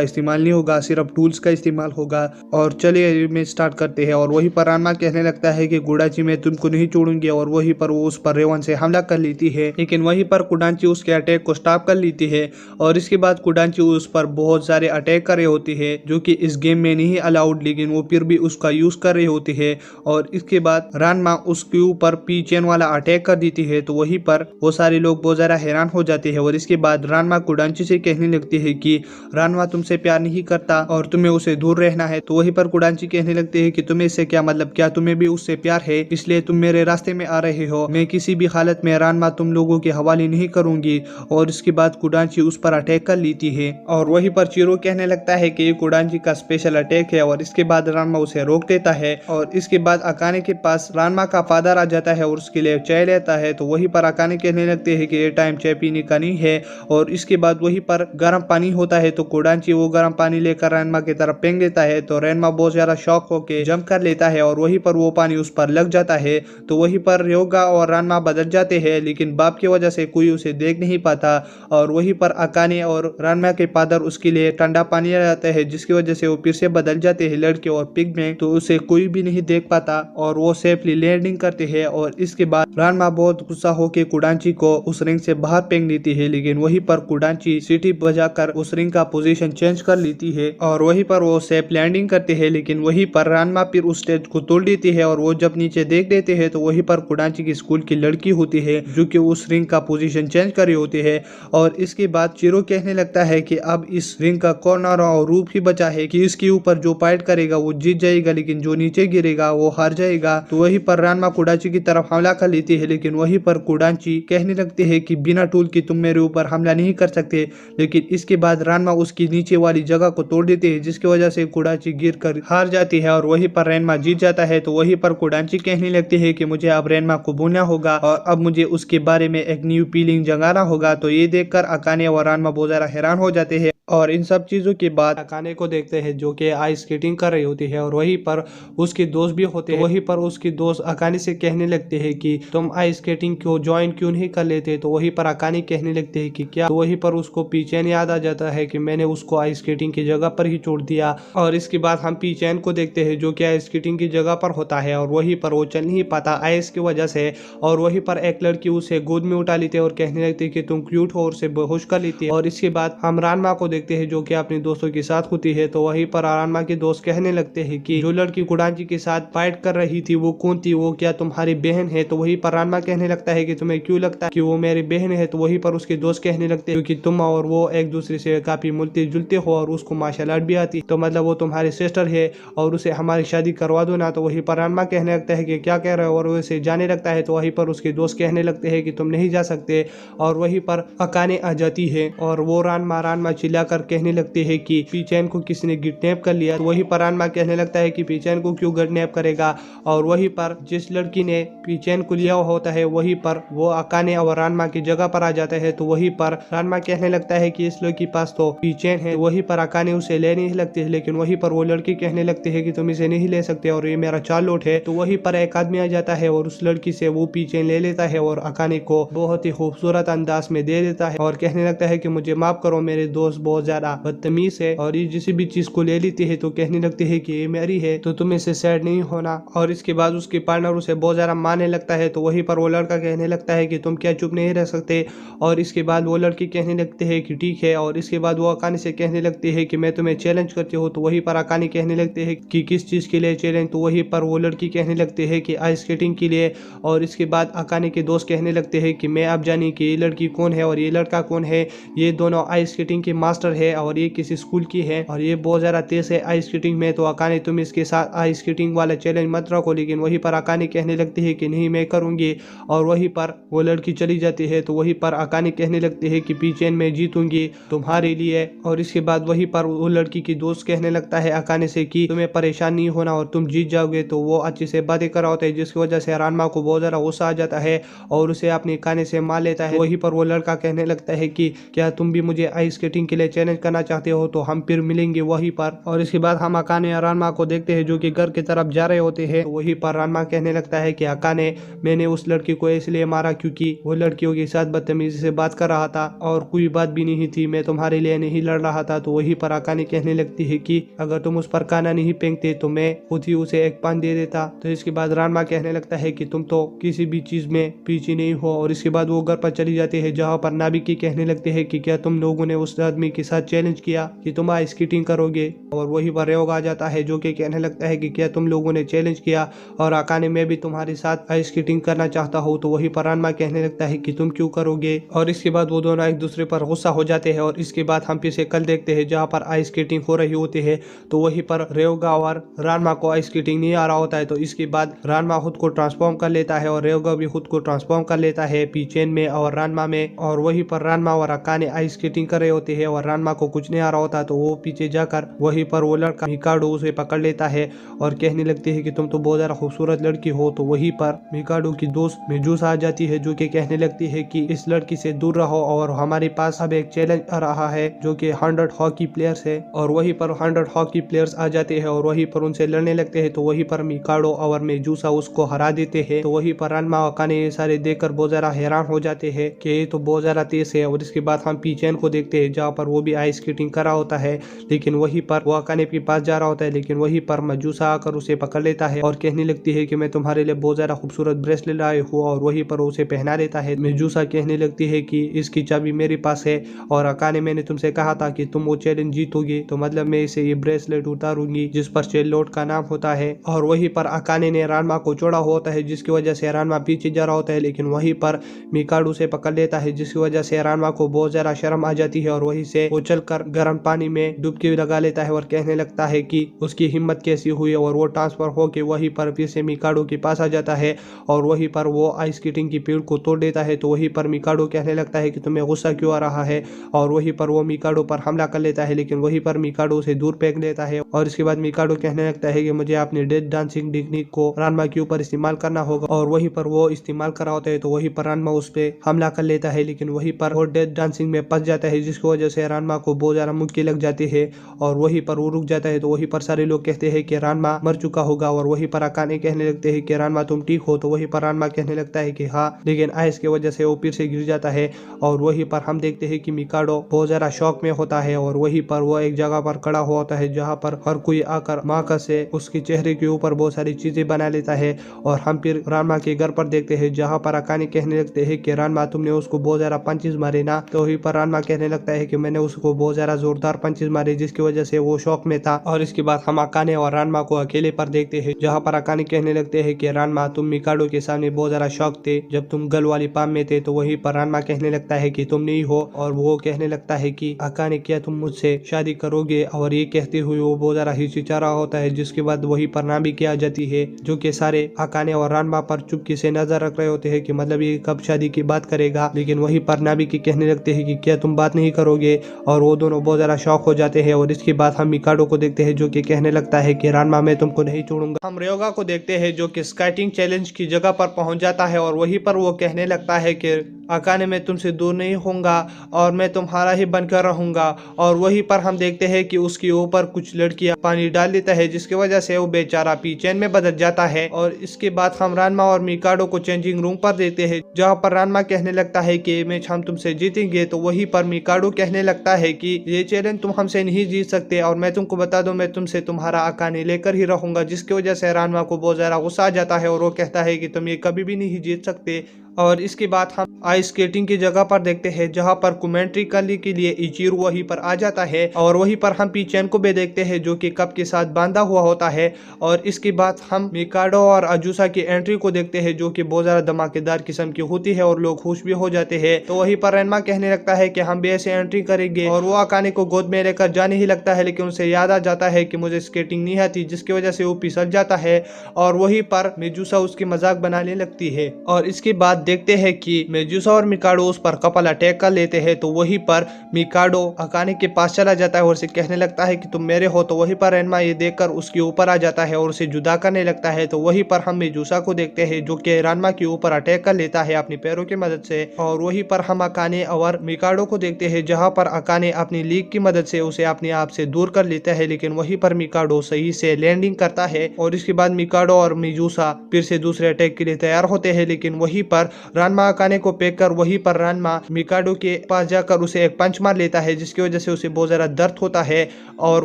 इस्तेमाल नहीं होगा, सिर्फ टूल्स का इस्तेमाल होगा, और चलिए मैच स्टार्ट करते हैं। और वहीं पर रानमा कहने लगता है कि कुडाची मैं तुमको नहीं छोड़ूंगी, और वहीं पर वो उस पर रेवन से हमला कर लेती है। लेकिन वहीं पर कुडाची उसके अटैक को स्टॉप कर लेती है, और इसके बाद कुडाची उस पर बहुत सारे अटैक कर रही होती है जो कि इस गेम में नहीं अलाउड, लेकिन वो फिर भी उसका यूज कर रही होती है। और इसके बाद रानमा उसके ऊपर पी चेन वाला अटैक कर देती है। तो वहीं पर वो सारे लोग बहुत ज्यादा हैरान हो जाते हैं। और इसके बाद रानमा कुडाची से कहने लगती है कि रानमा तुमसे प्यार नहीं करता और तुम्हें उसे दूर रहना है। तो वहीं पर कुडाची कहने लगते हैं कि तुम्हें इससे क्या मतलब, क्या तुम्हें भी उससे प्यार है, इसलिए तुम मेरे रास्ते में आ रहे हो। मैं किसी भी हालत में रानमा तुम लोगों के हवाले नहीं करूंगी। और इसके बाद कुडाची उस पर अटैक कर लेती है, और वहीं पर चिरो कहने लगता है कि ये कुडाची का स्पेशल अटैक है। और इसके बाद रानमा उसे रोक देता है, और इसके बाद अकाने के पास रानमा का फादर आ जाता है और उसके लिए चाय लेता है। तो वहीं पर अकाने कहने लगते हैं कि ये टाइम चाय पीने का नहीं है। और इसके बाद वहीं पर गर्म पानी होता है, तो कुडाची वो गर्म पानी लेकर रानमा की तरफ फेंक देता है। तो रानमा बहुत ज्यादा शॉक होकर जंप कर लेता है, और वहीं पर वो पानी उस पर लग जाता है। तो वहीं पर रयोगा और रानमा बदल जाते हैं, लेकिन बाप की वजह से कोई उसे देख नहीं पाता। और वहीं पर अकाने और रानमा के फादर उसके लिए ठंडा पानी ले आते हैं, जिसकी वजह से वो फिर से बदल जाते हैं लड़के और पिग में। तो उसे कोई भी नहीं देख पाता, और वो सेफली लैंडिंग करते हैं। और इसके बाद रानमा बहुत गुस्सा होकर कुडाची को उस रिंग से बाहर फेंक देती है, लेकिन वहीं पर कुडाची सीटी बजाकर उस रिंग का पोजीशन चेंज कर लेती है, और वहीं पर वो सेफ लैंडिंग करते हैं। लेकिन वहीं पर रानमा फिर उस स्टेज को तोड़ देती है, और वो जब नीचे देख देते हैं तो वहीं पर कुडाची की स्कूल की लड़की होती है जो कि उस रिंग का पोजीशन चेंज कर रही होती है। और इसके बाद चिरो कहने लगता है कि अब इस रिंग का कॉर्नर और रूप ही बचा है कि इसके ऊपर जो फाइट करेगा वो जीत जाएगा, लेकिन जो नीचे गिरेगा वो हार जाएगा। तो वहीं पर रानमा कुडाची की तरफ हमला कर लेती है, लेकिन वहीं पर कुडाची कहने लगती है कि बिना टूल की तुम मेरे ऊपर हमला नहीं कर सकते। लेकिन इसके बाद रानमा उसकी नीचे वाली जगह को तोड़ देते हैं, जिसकी वजह से कुडाची गिरकर हार जाती है, और वहीं पर रानमा जीत जाता है। तो वहीं पर कुडाची कहने लगती है कि मुझे अब रानमा को भूलना होगा, और अब मुझे उसके बारे में एक न्यू फीलिंग जगाना होगा। तो ये देखकर अकाने और रानमा बहुत ज्यादा हैरान हो जाते हैं। और इन सब चीजों के बाद अकाने को देखते हैं जो कि आइस स्केटिंग कर रही होती है, और वहीं पर उसके दोस्त भी होते हैं। वहीं पर उसके दोस्त अकाने से कहने लगते हैं कि तुम आइस स्केटिंग को ज्वाइन क्यों नहीं कर लेते। तो वहीं पर अकाने कहने लगते हैं कि क्या। तो वहीं पर उसको पीचेन याद आ जाता है कि मैंने उसको आइस स्केटिंग की जगह पर ही छोड़ दिया। और इसके बाद हम पीचेन को देखते हैं जो कि आइस स्केटिंग की जगह पर होता है, और वहीं पर वो चल नहीं पाता आइस की वजह से। और वहीं पर एक लड़की उसे गोद में उठा लेती है और कहने लगती है कि तुम क्यूट हो, और उसे बेहोश कर लेती है। और इसके बाद हम रानमा को देखते हैं जो कि अपने दोस्तों के साथ होती है। तो वहीं पर रानमा के दोस्त कहने लगते हैं कि जो लड़की कुडाची के साथ फाइट कर रही थी वो कौन थी, वो क्या तुम्हारी बहन है। तो वहीं पर रानमा कहने लगता है कि तुम्हें क्यों लगता है कि वो मेरी बहन है। तो वहीं पर उसके दोस्त कहने लगते हैं कि तुम और वो एक दूसरे से काफी मिलते जुलते हो, और उसको मार्शल आर्ट भी आती, तो मतलब वो तुम्हारी सिस्टर है, और उसे हमारी शादी करवा दो ना। तो वहीं पर रानमा कहने लगता है कि क्या कह रहे हो, और वैसे जाने लगता है। तो वहीं पर उसके दोस्त कहने लगते हैं कि तुम नहीं जा सकते। और वहीं पर अकाने आ जाती है, और वो रानमा चिल्लाकर कहने लगते हैं कि पीचेन को किसी ने किडनैप कर लिया। तो वहीं पर रानमा कहने लगता है कि पीचेन को क्यों किडनैप करेगा। और वहीं पर जिस लड़की ने पीचेन को लिया होता है वहीं पर वो अकाने और रानमा की जगह पर आ जाता है। तो वहीं पर रानमा कहने लगता है कि इस लड़की के पास तो पीचेन है। तो वहीं पर अकाने उसे ले नहीं लगती है, लेकिन वहीं पर वो लड़की कहने लगती है कि तुम इसे नहीं ले सकते और ये मेरा चार्लोट है। तो वहीं पर एक आदमी आ जाता है और उस लड़की से वो पीचेन ले लेता है और अकाने को बहुत ही खूबसूरत अंदाज में दे देता है, और कहने लगता है कि मुझे माफ करो, मेरे दोस्त बहुत ज्यादा बदतमीज है, और ये जिस भी चीज को ले लेती है तो कहने लगती है कि ये मेरी है, तो तुम इससे सैड नहीं होना। और इसके बाद उसके पार्टनर उसे बहुत ज्यादा मारने लगता है। तो वहीं पर वो लड़का कहने लगता है कि तुम क्या चुप नहीं रह सकते। और इसके बाद वो लड़की कहने लगती है कि ठीक है। और इसके बाद वो अकाने से कहने लगती है कि मैं तुम्हें चैलेंज करती हूँ। तो वहीं पर अकाने कहने लगते हैं कि किस चीज के लिए चैलेंज। तो वहीं पर वो लड़की कहने लगती है कि आइस स्केटिंग के लिए। और इसके बाद अकाने के दोस्त कहने लगते हैं कि मैं अब जानी कि ये लड़की कौन है और ये लड़का कौन है। ये दोनों आइस स्केटिंग के मास्टर है और ये किसी स्कूल की है, और ये बहुत ज्यादा तेज है आइस स्केटिंग में। तो अकाने तुम इसके इसके साथ आइस स्केटिंग वाला चैलेंज मत रखो। लेकिन वहीं पर अकाने कहने लगती है कि नहीं मैं करूंगी, और वहीं पर वो लड़की चली जाती है। तो वहीं पर अकाने कहने लगती है कि पीचेन मैं जीतूंगी तुम्हारे लिए। और इसके बाद वहीं पर वो लड़की की दोस्त कहने लगता है अकाने से कि तुम्हें परेशान नहीं होना और तुम जीत जाओगे। तो वो अच्छे से बातें कर रहा होता है, जिसकी वजह से रानमा को बहुत ज्यादा गुस्सा आ जाता है और उसे अपने काने से मार लेता है। वहीं पर वो लड़का कहने लगता है कि क्या तुम भी मुझे आइस स्केटिंग के लिए चैलेंज करना चाहते हो, तो हम फिर मिलेंगे वहीं पर। और इसके बाद हम अकाने और रानमा को देखते हैं जो कि घर की तरफ जा रहे होते हैं। तो वहीं पर रानमा कहने लगता है कि अकाने मैंने उस लड़की को इसलिए मारा क्योंकि वो लड़कियों के साथ बदतमीजी से बात कर रहा था और कोई बात भी नहीं थी, मैं तुम्हारे लिए नहीं लड़ रहा था। तो वहीं पर अकाने कहने लगती है कि अगर तुम उस पर काना नहीं फेंकते तो मैं खुद ही उसे एक पान दे देता। तो इसके बाद रानमा कहने लगता है कि तुम तो किसी भी चीज में पीछे नहीं हो। और इसके बाद वो घर पर चली जाती है, जहाँ पर नाबिकी कहने लगते हैं कि क्या तुम लोगों ने उस आदमी के साथ चैलेंज किया कि तुम आइस स्केटिंग करोगे। और वही पर रेओगा आ जाता है जो कि कहने लगता है कि क्या तुम लोगों ने चैलेंज किया और अकाने मैं भी तुम्हारे साथ आइस स्केटिंग करना चाहता हूँ। तो वही पर रानमा कहने लगता है कि तुम क्यों करोगे। और इसके बाद वो दोनों एक दूसरे पर गुस्सा हो जाते हैं। और इसके बाद हम फिर से कल देखते हैं जहाँ पर आइस स्केटिंग हो रही होती है। तो वहीं पर रेओगा और रानमा को आइस स्केटिंग नहीं आ रहा होता है। तो इसके बाद रानमा खुद को ट्रांसफॉर्म कर लेता है और रेओगा भी खुद को ट्रांसफॉर्म कर लेता है पीचेन में और रानमा में। और वहीं पर रानमा और अकाने आइस स्केटिंग कर रहे होते हैं और रानमा को कुछ नहीं आ रहा होता। तो वो पीछे जाकर वहीं पर वो लड़का मिकाडो उसे पकड़ लेता है और कहने लगती है कि तुम तो बहुत ज्यादा खूबसूरत लड़की हो। तो वहीं पर मिकाडो की दोस्त मेजुसा आ जाती है जो कि कहने लगती है कि इस लड़की से दूर रहो और हमारे पास अब एक चैलेंज आ रहा है जो कि 100 हॉकी प्लेयर्स है। और वहीं पर 100 हॉकी प्लेयर्स आ जाते हैं और वहीं पर उनसे लड़ने लगते हैं। तो वहीं पर मिकाडो और मेजुसा उसको हरा देते हैं। तो वहीं पर रानमा और अकाने ये सारे देखकर बहुत ज्यादा हैरान हो जाते हैं कि ये तो बहुत ज्यादा तेज है। और इसके बाद हम पीचेन को देखते हैं जहाँ पर वो भी आइस स्केटिंग कर रहा होता है, लेकिन वहीं पर वो अकाने के पास जा रहा होता है। लेकिन वहीं पर मेजुसा आकर उसे पकड़ लेता है और कहने लगती है कि मैं तुम्हारे लिए बहुत ज्यादा खूबसूरत ब्रेसलेट लाए हूँ। और वहीं पर उसे पहना देता है। मेजुसा कहने लगती है कि इसकी चाबी मेरे पास है और अकाने मैंने तुमसे कहा था कि तुम वो चैलेंज जीतोगे, तो मतलब मैं इसे ये ब्रेसलेट उतारूंगी जिस पर चेल्लोट का नाम होता है। और वहीं पर अकाने ने रानमा को छोड़ा होता है जिसकी वजह से रानमा पीछे जा रहा होता है। लेकिन वहीं पर मिकाडो से पकड़ लेता है जिसकी वजह से रानमा को बहुत ज्यादा शर्म आ जाती है और वहीं से वो चलकर गर्म पानी में डुबकी लगा लेता है और कहने लगता है कि उसकी हिम्मत कैसी हुई। और वो ट्रांसफर होकर वहीं पर फिर से मिकाडो के पास आ जाता है और वहीं पर वो आइस स्केटिंग की पेड़ को तोड़ देता है। तो वहीं पर मिकाडो कहने लगता है कि तुम्हें गुस्सा क्यों आ रहा है। और वहीं पर वो मिकाडो पर हमला कर लेता है, लेकिन वहीं पर मिकाडो उसे दूर फेंक देता है। और इसके बाद मिकाडो कहने लगता है कि मुझे अपनी डेथ डांसिंग टेक्निक को रानमा के ऊपर इस्तेमाल करना होगा। और वहीं पर वो इस्तेमाल कर रहा होता है। तो वहीं पर रानमा उस पर हमला कर लेता है, लेकिन वहीं पर वो डेथ डांसिंग में फंस जाता है जिसकी वजह से रानमा को बहुत ज्यादा मुक्की लग जाती है और वहीं पर वो रुक जाता है। तो वहीं पर सारे लोग कहते हैं कि रानमा मर चुका होगा। और वहीं पर अकाने कहने लगते हैं कि रानमा तुम ठीक हो। तो वहीं पर रानमा कहने लगता है कि हाँ, लेकिन आइस की वजह से वो फिर से गिर जाता है। और वहीं पर हम देखते हैं कि मिकाडो बहुत ज्यादा शौक में होता है और वहीं पर वो एक जगह पर खड़ा हुआ होता है जहाँ पर हर कोई आकर माका से उसके चेहरे के ऊपर बहुत सारी चीजें बना लेता है। और हम फिर रानमा के घर पर देखते हैं जहाँ पर अकाने कहने लगते हैं कि रानमा तुमने उसको बहुत ज्यादा पंचेस मारे ना। तो वहीं पर रानमा कहने लगता है कि मैंने उसको बहुत ज्यादा जोरदार पंचेस मारे जिसकी वजह से वो शौक में था। और इसके बाद हम अकाने और रानमा को अकेले पर देखते हैं जहाँ पर अकाने कहने लगते हैं कि रानमा तुम मिकाडो के सामने बहुत ज्यादा शौक थे जब तुम गल वाली पाम में थे। तो वहीं पर रानमा कहने लगता है कि तुम नहीं हो। और वो कहने लगता है कि अकाने क्या तुम मुझसे शादी करोगे। और ये कहते हुए वो बहुत ज्यादा हिचकिचा रहा होता है। जिसके बाद वहीं पर नाबिकी आ जाती है जो कि सारे अकाने और रानमा पर चुपके से नजर रख रहे होते हैं कि मतलब ये कब शादी की बात करेगा। लेकिन वहीं पर नाबिकी कहने लगते हैं कि क्या तुम बात नहीं करोगे। और वो दोनों बहुत ज्यादा शौक हो जाते हैं। और इसके बाद हम मिकाडो को देखते हैं जो कि कहने लगता है कि रानमा मैं तुमको नहीं छोड़ूंगा। हम रेओगा को देखते हैं जो कि स्केटिंग चैलेंज की जगह पर पहुंच जाता है और वहीं पर वो कहने लगता है कि अकाने मैं तुमसे दूर नहीं होऊंगा और मैं तुम्हारा ही बनकर रहूंगा। और वहीं पर हम देखते हैं कि उसके ऊपर कुछ लड़कियां पानी डाल देता है जिसकी वजह से वो बेचारा पीचेन में बदल जाता है। और इसके बाद हम रानमा और मिकाडो को चेंजिंग रूम पर देखते हैं जहाँ पर रानमा कहने लगता है कि मैच हम तुमसे जीतेंगे। तो वहीं पर मिकाडो कहने लगता है कि ये चैलेंज तुम हमसे नहीं जीत सकते और मैं तुमको बता दूं मैं तुमसे तुम्हारा अकाने लेकर ही रहूंगा। जिसकी वजह से रानमा को बहुत ज्यादा गुस्सा आ जाता है और वो कहता है कि तुम ये कभी भी नहीं जीत सकते। और इसके बाद हम आइस स्केटिंग की जगह पर देखते हैं जहां पर कमेंट्री करने के लिए इचिरो वहीं पर आ जाता है और वहीं पर हम पीचेन को भी देखते हैं जो कि कप के साथ बांधा हुआ होता है। और इसके बाद हम मिकाडो और अजूसा की एंट्री को देखते हैं जो कि बहुत ज्यादा धमाकेदार किस्म की होती है और लोग खुश भी हो जाते हैं। तो वहीं पर रेनमा कहने लगता है कि हम भी ऐसे एंट्री करेंगे और वो अकाने को गोद में लेकर जाने ही लगता है, लेकिन उसे याद आ जाता है कि मुझे स्केटिंग नहीं आती, जिसकी वजह से वो फिसल जाता है और वहीं पर मेजुसा उसकी मजाक बनाने लगती है। और इसके बाद देखते हैं कि मेजुसा और मिकाडो उस पर कपल अटैक कर लेते हैं। तो वहीं पर मिकाडो अकाने के पास चला जाता है और उसे कहने लगता है कि तुम मेरे हो। तो वहीं पर रेनमा ये देखकर उसके ऊपर आ जाता है और उसे जुदा करने लगता है। तो वहीं पर हम मेजुसा को देखते हैं जो कि रेनमा के ऊपर अटैक कर लेता है अपनी पैरों की मदद से। और वहीं पर हम अकाने और मिकाडो को देखते हैं जहां पर अकाने अपनी लीक की मदद से उसे अपने आप से दूर कर लेता है, लेकिन वहीं पर मिकाडो सही से लैंडिंग करता है। और इसके बाद मिकाडो और मेजुसा फिर से दूसरे अटैक के लिए तैयार होते हैं, लेकिन वहीं पर रानमा अकाने को पेक कर वहीं पर रानमा मिकाडो के पास जाकर उसे एक पंच मार लेता है, जिसकी वजह से उसे बहुत ज्यादा दर्द होता है। और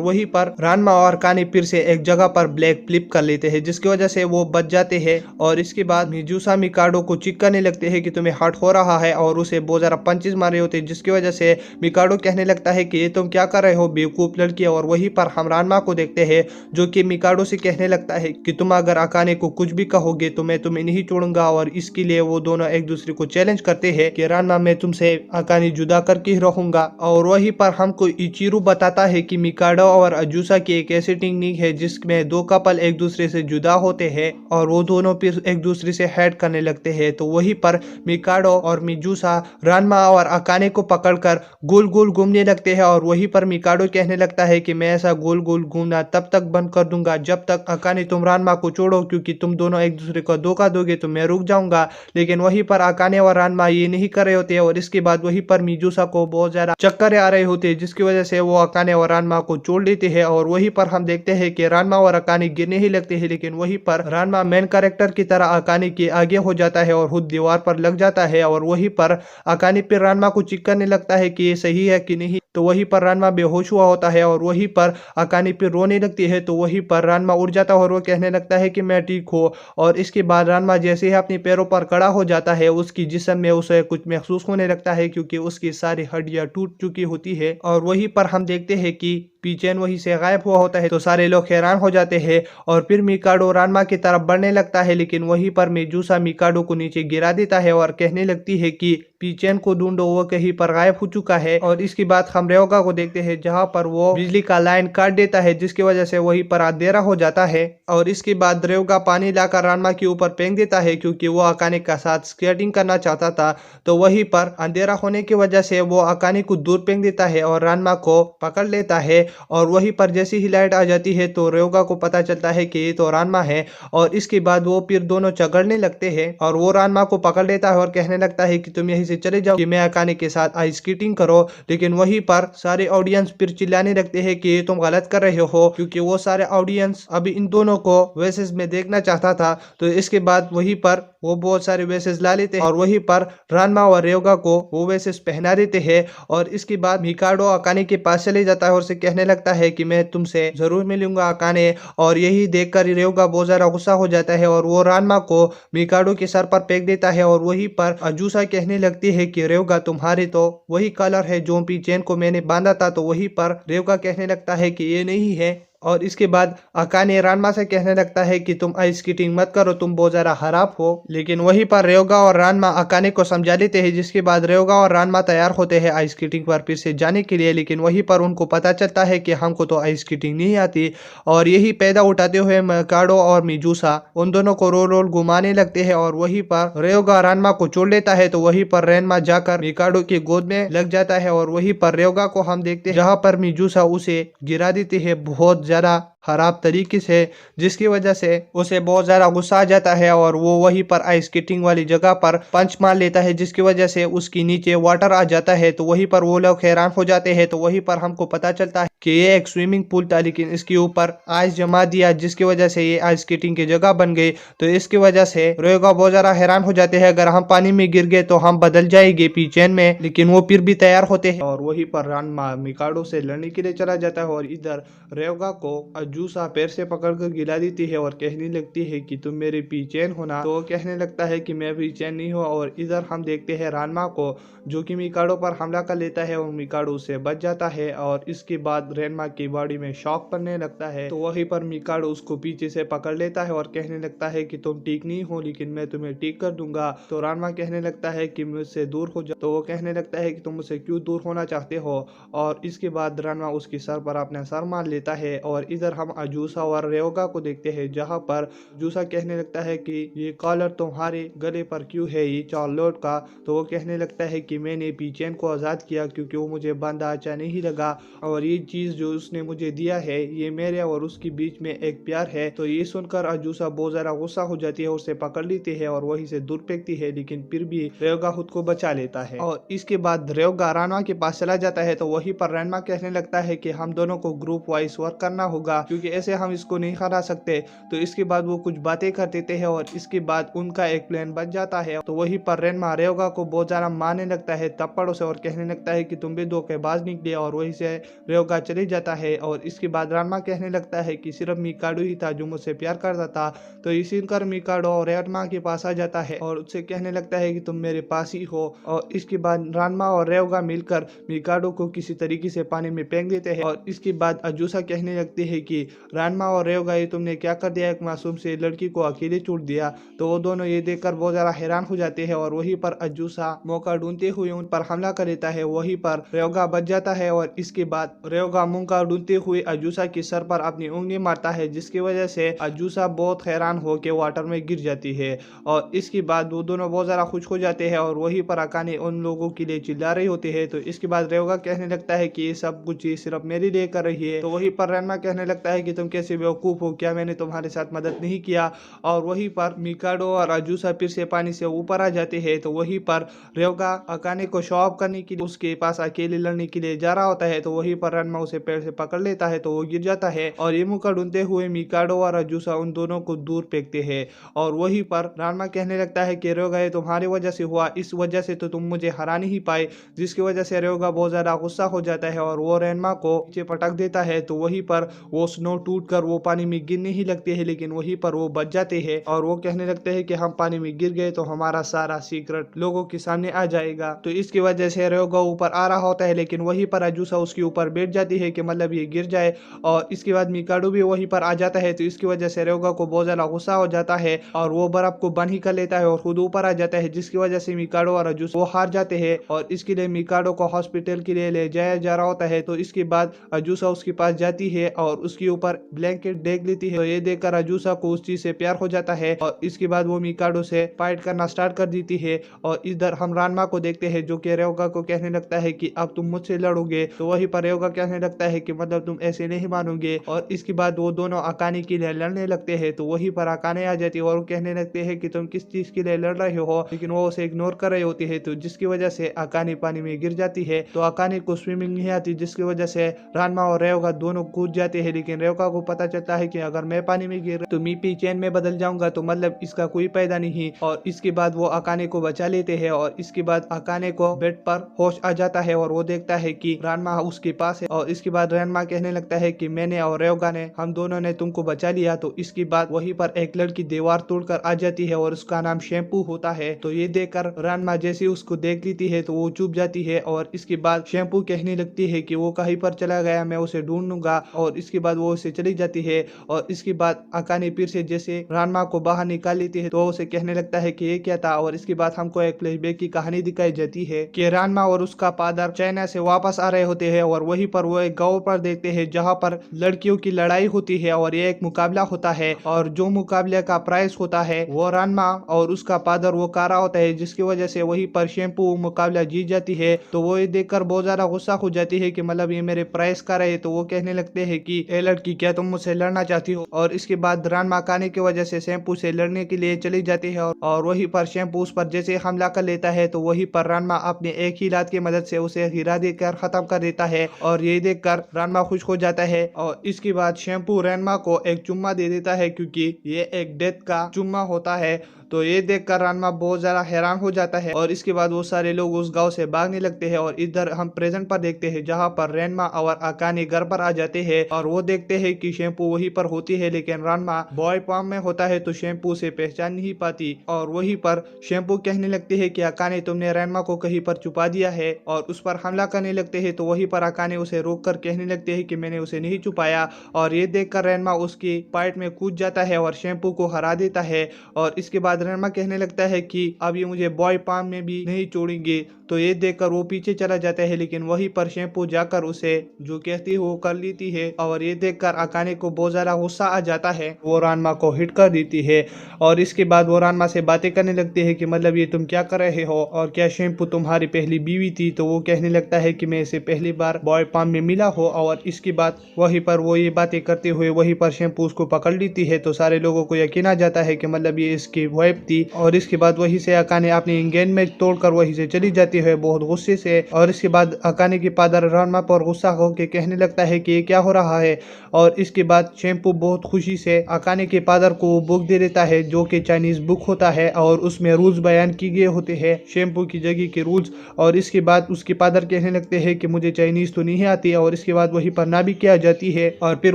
वहीं पर रानमा और अकाने फिर से एक जगह पर ब्लैक फ्लिप कर लेते हैं, जिसकी वजह से वो बच जाते हैं। और इसके बाद मेजुसा मिकाडो को चिक करने लगते हैं कि तुम्हें हर्ट हो रहा है और उसे बहुत ज्यादा पंचेस मारे होते हैं, जिसकी वजह से मिकाडो कहने लगता है कि ये तुम क्या कर रहे हो बेवकूफ लड़की। और वहीं पर हम रानमा को देखते हैं जो कि मिकाडो से कहने लगता है कि तुम अगर अकाने को कुछ भी कहोगे तो मैं तुम्हें नहीं छोड़ूंगा। और इसके लिए वो दोनों एक दूसरे को चैलेंज करते हैं कि रानमा मैं तुमसे अकाने जुदा करके ही रहूंगा। और वहीं पर हमको इचिरो बताता है कि मिकाडो और अजूसा की एक ऐसी टेक्निक है जिसमें दो कपल एक दूसरे से जुदा होते हैं और वो दोनों फिर एक दूसरे से हेड करने लगते हैं। तो वहीं पर मिकाडो और मिजुसा रानमा और अकाने को पकड़कर गोल गोल घूमने लगते हैं। और वहीं पर मिकाडो कहने लगता है कि मैं ऐसा गोल गोल घूमना तब तक बंद कर दूंगा जब तक अकाने तुम रानमा को छोड़ो, क्योंकि तुम दोनों एक दूसरे को धोखा दोगे तो मैं रुक जाऊंगा। लेकिन वहीं पर अकाने और रानमा ये नहीं कर रहे होते हैं। और इसके बाद वहीं पर मिजुसा को बहुत ज्यादा चक्कर आ रहे होते हैं, जिसकी वजह से वो अकाने और रानमा को छोड़ देते हैं। और वहीं पर हम देखते हैं कि रानमा और अकाने गिरने ही लगते हैं, लेकिन वहीं पर रानमा मेन कैरेक्टर की तरह अकाने के आगे हो जाता है और खुद दीवार पर लग जाता है। और वहीं पर अकाने फिर रानमा को चिक करने लगता है कि ये सही है कि नहीं। तो वहीं पर रानमा बेहोश हुआ होता है और वहीं पर अकाने फिर रोने लगती है। तो वहीं पर रानमा उड़ जाता है और वो कहने लगता है कि मैं ठीक हूँ। और इसके बाद रानमा जैसे ही अपने पैरों पर खड़ा हो जाता है उसकी जिस्म में उसे कुछ महसूस होने लगता है, क्योंकि उसकी सारी हड्डियां टूट चुकी होती है। और वहीं पर हम देखते हैं कि पीचेन वहीं से गायब हुआ होता है। तो सारे लोग हैरान हो जाते हैं और फिर मिकाडो रानमा की तरफ बढ़ने लगता है, लेकिन वहीं पर मेजुसा मिकाडो को नीचे गिरा देता है और कहने लगती है कि पीचेन को ढूंढो, वो कहीं पर गायब हो चुका है। और इसके बाद हम रेओगा को देखते हैं जहां पर वो बिजली का लाइन काट देता है, जिसकी वजह से वहीं पर अंधेरा हो जाता है। और इसके बाद रेओगा पानी लाकर रानमा के ऊपर फेंक देता है, क्योंकि वो अकाने का साथ स्केटिंग करना चाहता था। तो वहीं पर अंधेरा होने की वजह से वो अकाने को दूर फेंक देता है और रानमा को पकड़ लेता है। और वहीं पर जैसी ही लाइट आ जाती है तो रेओगा को पता चलता है कि ये तो रानमा है। और इसके बाद वो फिर दोनों झगड़ने लगते हैं और वो रानमा को पकड़ लेता है और कहने लगता है कि तुम यहीं से चले जाओ, कि मैं अकाने के साथ आइस स्केटिंग करो। लेकिन वहीं पर सारे ऑडियंस फिर चिल्लाने लगते हैं कि ये तुम गलत कर रहे हो, क्योंकि वो सारे ऑडियंस अभी इन दोनों को वेसेस में देखना चाहता था। तो इसके बाद वहीं पर वो बहुत सारे वेसेस ला लेते हैं और वहीं पर रानमा और रेओगा को वो वेसेस पहना देते हैं। और इसके बाद मिकाडो अकाने के पास चले जाता है और उसे कहने लगता है कि मैं तुमसे जरूर मिलूंगा अकाने। और यही देखकर रेओगा बहुत ज्यादा गुस्सा हो जाता है और वो रानमा को मिकाडो के सर पर फेंक देता है। और वहीं पर अजूसा कहने लगती है कि रेओगा तुम्हारे तो वही कलर है जो पीचेन को मैंने बांधा था। तो वहीं पर रेओगा कहने लगता है कि ये नहीं है। और इसके बाद अकाने रानमा से कहने लगता है कि तुम आइस स्केटिंग मत करो, तुम बहुत ज्यादा खराब हो। लेकिन वहीं पर रेओगा और रानमा अकाने को समझा देते हैं, जिसके बाद रेओगा और रानमा तैयार होते हैं आइस स्केटिंग पर फिर से जाने के लिए। लेकिन वहीं पर उनको पता चलता है कि हमको तो आइस स्केटिंग नहीं आती। और यही पैदा उठाते हुए मिकाडो और मिजुसा उन दोनों को रोल रोल घुमाने लगते हैं। और वहीं पर रेओगा रानमा को छोड़ लेता है। तो वहीं पर रेनमा जाकर मिकाडो की गोद में लग जाता है और वहीं पर रेओगा को हम देखते हैं जहाँ पर मिजुसा उसे गिरा देती है बहुत ज्यादा खराब तरीके से, जिसकी वजह से उसे बहुत ज्यादा गुस्सा आ जाता है और वो वहीं पर आइस स्केटिंग वाली जगह पर पंच मार लेता है, जिसकी वजह से उसकी नीचे वाटर आ जाता है। तो वहीं पर वो लोग हैरान हो जाते हैं। तो वहीं पर हमको पता चलता है कि ये एक स्विमिंग पूल था, लेकिन इसके ऊपर आइस जमा दिया, जिसकी वजह से ये आइस स्केटिंग की जगह बन गई। तो इसकी वजह से रेओगा बहुत ज्यादा हैरान हो जाते हैं, अगर हम पानी में गिर गए तो हम बदल जाएंगे पीचेन में। लेकिन वो फिर भी तैयार होते हैं और वहीं पर रानमा मिकाडो से लड़ने के लिए चला जाता है। और इधर रेओगा को अजूसा पैर से पकड़कर गिरा देती है और कहने लगती है कि तुम मेरे बेचैन हो ना। तो वो कहने लगता है कि मैं बेचैन नहीं हूँ। और इधर हम देखते हैं रानमा को जो कि मिकाडो पर हमला कर लेता है और मिकाडो उससे बच जाता है। और इसके बाद रेनमा की बॉडी में शॉक पड़ने लगता है। तो वहीं पर मिकाडो उसको पीछे से पकड़ लेता है और कहने लगता है कि तुम ठीक नहीं हो, लेकिन मैं तुम्हें ठीक कर दूंगा। तो रानमा कहने लगता है कि मुझसे दूर हो जाओ। तो वो कहने लगता है कि तुम मुझसे क्यों दूर होना चाहते हो। और इसके बाद रानमा उसके सर पर अपना सर मार लेता है। और इधर हम अजूसा और रेओगा को देखते हैं, जहाँ पर अजूसा कहने लगता है कि ये कॉलर तुम्हारे गले पर क्यों है, ये चार्लोट का। तो वो कहने लगता है कि मैंने पीचेन को आज़ाद किया क्योंकि वो मुझे बंदा अच्छा नहीं लगा, और ये चीज़ जो उसने मुझे दिया है ये मेरे और उसके बीच में एक प्यार है। तो ये सुनकर अजूसा बहुत ज़्यादा गुस्सा हो जाती है, उसे पकड़ लेती है और वहीं से दूर फेंकती है, लेकिन फिर भी रेओगा खुद को बचा लेता है। और इसके बाद रेओगा रानमा के पास चला जाता है। तो वहीं पर रानमा कहने लगता है कि हम दोनों को ग्रुप वाइज वर्क करना होगा क्योंकि ऐसे हम इसको नहीं हरा सकते। तो इसके बाद वो कुछ बातें कर देते हैं और इसके बाद उनका एक प्लान बन जाता है। तो वहीं पर रेनमा रेओगा को बहुत ज्यादा मारने लगता है थप्पड़ों से और कहने लगता है कि तुम भी धोखेबाज निकले, और वहीं से रेओगा चले जाता है। और इसके बाद रानमा कहने लगता है कि सिर्फ मिकाडो ही था जो मुझसे प्यार करता था। तो ये सुनकर मिकाडो और रेनमा के पास आ जाता है और उससे कहने लगता है कि तुम मेरे पास ही हो। और इसके बाद रानमा और रेओगा मिलकर मिकाडो को किसी तरीके से पानी में फेंक देते हैं। और इसके बाद अजूसा कहने लगती है कि रानमा और रेओगा ये तुमने क्या कर दिया, एक मासूम से लड़की को अकेले छोड़ दिया। तो वो दोनों ये देखकर बहुत ज्यादा हैरान हो जाते हैं और वहीं पर अजूसा मौका ढूंढते हुए उन पर हमला कर देता है। वहीं पर रेओगा बच जाता है और इसके बाद रेओगा मौका ढूंढते हुए अजूसा के सर पर अपनी उंगली मारता है, जिसकी वजह से अजूसा बहुत हैरान होकर वाटर में गिर जाती है। और इसके बाद वो दोनों बहुत ज्यादा खुश हो जाते हैं और वहीं पर अकाने उन लोगों के लिए चिल्ला रही होती है। तो इसके बाद रेओगा कहने लगता है कि ये सब कुछ ये सिर्फ मेरे लिए कर रही है। तो वहीं पर रेनमा कहने लगता है कि तुम कैसे बेवकूफ हो, क्या मैंने तुम्हारे साथ मदद नहीं किया। और वहीं पर मिकाडो और अजूसा फिर से पानी से ऊपर आ जाते हैं। तो वहीं पर रेओगा अकाने को शो ऑफ करने के लिए उसके पास अकेले लड़ने के लिए जा रहा होता है। तो वहीं पर रेनमा उसे पैर से पकड़ लेता है तो वो गिर जाता है और ये मौका ढूंढते हुए मिकाडो और अजूसा उन दोनों को दूर फेंकते हैं। और वहीं पर रेनमा कहने लगता है कि रेओगा ये तुम्हारी वजह से हुआ, इस वजह से तो तुम मुझे हरा नहीं पाए, जिसकी वजह से रेओगा बहुत ज्यादा गुस्सा हो जाता है और वो रेनमा को नीचे पटक देता है। तो वहीं पर वो स्नो टूट कर वो पानी में गिरने ही लगते हैं, लेकिन वहीं पर वो बच जाते हैं और वो कहने लगते हैं कि हम पानी में गिर गए तो हमारा सारा सीक्रेट लोगों के सामने आ जाएगा। तो इसकी वजह से रेओगा ऊपर आ रहा होता है, लेकिन वहीं पर अजूसा उसके ऊपर बैठ जाती है कि मतलब ये गिर जाए। और इसके बाद मिकाडो भी वहीं पर आ जाता है। तो इसकी वजह से रेओगा को बहुत ज्यादा गुस्सा हो जाता है और वो बर्फ को बंद ही कर लेता है और खुद ऊपर आ जाता है, जिसकी वजह से मिकाडो और अजूसा वो हार जाते हैं। और इसके लिए मिकाडो को हॉस्पिटल के लिए ले जाया जा रहा होता है। तो इसके बाद अजूसा उसके पास जाती है और उसके ऊपर ब्लैंकेट देख लेती है। तो ये देखकर अजूसा को उस चीज से प्यार हो जाता है और इसके बाद वो मिकाडो से फाइट करना स्टार्ट कर देती है। और इधर हम रानमा को देखते हैं जो कि रेओगा को कहने लगता है कि अब तुम मुझसे लड़ोगे। तो वहीं पर रेओगा कहने लगता है कि मतलब तुम ऐसे नहीं मानोगे। और इसके बाद वो दोनों अकाने के लिए लड़ने लगते हैं। तो वहीं पर अकाने आ जाती है और वो कहने लगते हैं कि तुम किस चीज के लिए लड़ रहे हो, लेकिन वो उसे इग्नोर कर रही होती है। तो जिसकी वजह से अकाने पानी में गिर जाती है। तो अकाने को स्विमिंग नहीं आती, जिसकी वजह से रानमा और रेओगा दोनों कूद जाते हैं। लेकिन रेओगा को पता चलता है कि अगर मैं पानी में गिर तो मीपी चैन में बदल जाऊंगा, तो मतलब इसका कोई फायदा नहीं। और इसके बाद वो अकाने को बचा लेते हैं और इसके बाद अकाने को बेड पर होश आ जाता है और वो देखता है कि रानमा उसके पास है। और इसके बाद रानमा कहने लगता है कि मैंने और रेओगा ने हम दोनों ने तुमको बचा लिया। तो इसके बाद वहीं पर एक लड़की दीवार तोड़कर आ जाती है और उसका नाम शैम्पू होता है। तो ये देखकर रानमा जैसे उसको देख लेती है तो वो चुप जाती है और इसके बाद शैम्पू कहने लगती है कि वो कहीं पर चला गया, मैं उसे ढूंढूंगा। और इसके बाद वो उसे चली जाती है। और इसके बाद अकाने फिर से जैसे रानमा को बाहर निकाल लेती है तो उसे कहने लगता है कि ये क्या था। और इसके बाद हमको एक फ्लैशबैक की कहानी दिखाई जाती है कि रानमा और उसका फादर चाइना से वापस आ रहे होते हैं और वहीं पर वो एक गांव पर देखते हैं जहां पर लड़कियों की लड़ाई होती है और ये एक मुकाबला होता है। और जो मुकाबले का प्राइस होता है वो रानमा और उसका फादर वो कारा होता है, जिसकी वजह से वहीं पर शैम्पू मुकाबला जीत जाती है। तो वो ये देखकर बहुत ज्यादा गुस्सा हो जाती है कि मतलब ये मेरे प्राइस का रहे। तो वो कहने लगते हैं कि ए लड़की, क्या तुम मुझसे लड़ना चाहती हो। और इसके बाद रानमा अकाने की वजह से शैम्पू से लड़ने के लिए चली जाती है और वहीं पर शैम्पू उस पर जैसे हमला कर लेता है तो वहीं पर रानमा अपने एक ही लात की मदद से उसे गिरा देकर खत्म कर देता है। और ये देखकर रानमा खुश हो जाता है। और इसके बाद शैम्पू रानमा को एक चुम्मा दे देता है क्योंकि ये एक डेथ का चुम्मा होता है। तो ये देखकर रानमा बहुत ज्यादा हैरान हो जाता है और इसके बाद वो सारे लोग उस गांव से भागने लगते हैं। और इधर हम प्रेजेंट पर देखते हैं जहाँ पर रेनमा और अकाने घर पर आ जाते हैं और वो देखते हैं कि शैम्पू वहीं पर होती है, लेकिन रानमा बॉय फॉर्म में होता है तो शैम्पू से पहचान नहीं पाती। और वहीं पर शैम्पू कहने लगते हैं कि अकाने तुमने रेनमा को कहीं पर छुपा दिया है और उस पर हमला करने लगते हैं। तो वहीं पर अकाने उसे रोक कर कहने लगते हैं कि मैंने उसे नहीं छुपाया। और ये देखकर रेनमा उसकी फाइट में कूद जाता है और शैम्पू को हरा देता है। और इसके बाद रेनमा कहने लगता है कि अब ये मुझे बॉय पाम में भी नहीं छोड़ेंगे। तो ये देखकर वो पीछे चला जाता है, लेकिन वहीं पर शैम्पू जाकर उसे जो कहती है वो कर लेती है। और ये देखकर अकाने को बहुत ज्यादा गुस्सा आ जाता है, वो रानमा को हिट कर देती है। और इसके बाद वो रानमा से बातें करने लगती है कि मतलब ये तुम क्या कर रहे हो और क्या शैम्पू तुम्हारी पहली बीवी थी। तो वो कहने लगता है कि मैं इसे पहली बार बॉय पाम में मिला हो। और इसके बाद वहीं पर वो ये बातें करते हुए वहीं पर शैम्पू उसको पकड़ लेती है। तो सारे लोगों को यकीन आ जाता है कि मतलब ये इसकी वाइफ थी। और इसके बाद वहीं से अकाने अपनी एंगेजमेंट तोड़कर वहीं से चली जाती है बहुत गुस्से से। और इसके बाद अकाने की फादर रानमा पर गुस्सा होकर कहने लगता है कि ये क्या हो रहा है। और इसके बाद शैम्पू बहुत खुशी से अकाने के फादर को बुक दे देता है जो कि चाइनीज बुक होता है और उसमें रूल्स बयान किए गए होते हैं शैम्पू की जगह के रूल्स। और इसके बाद उसके फादर कहने लगते हैं कि मुझे चाइनीज तो नहीं आती। और इसके बाद वहीं पर ना भी किया जाती है और फिर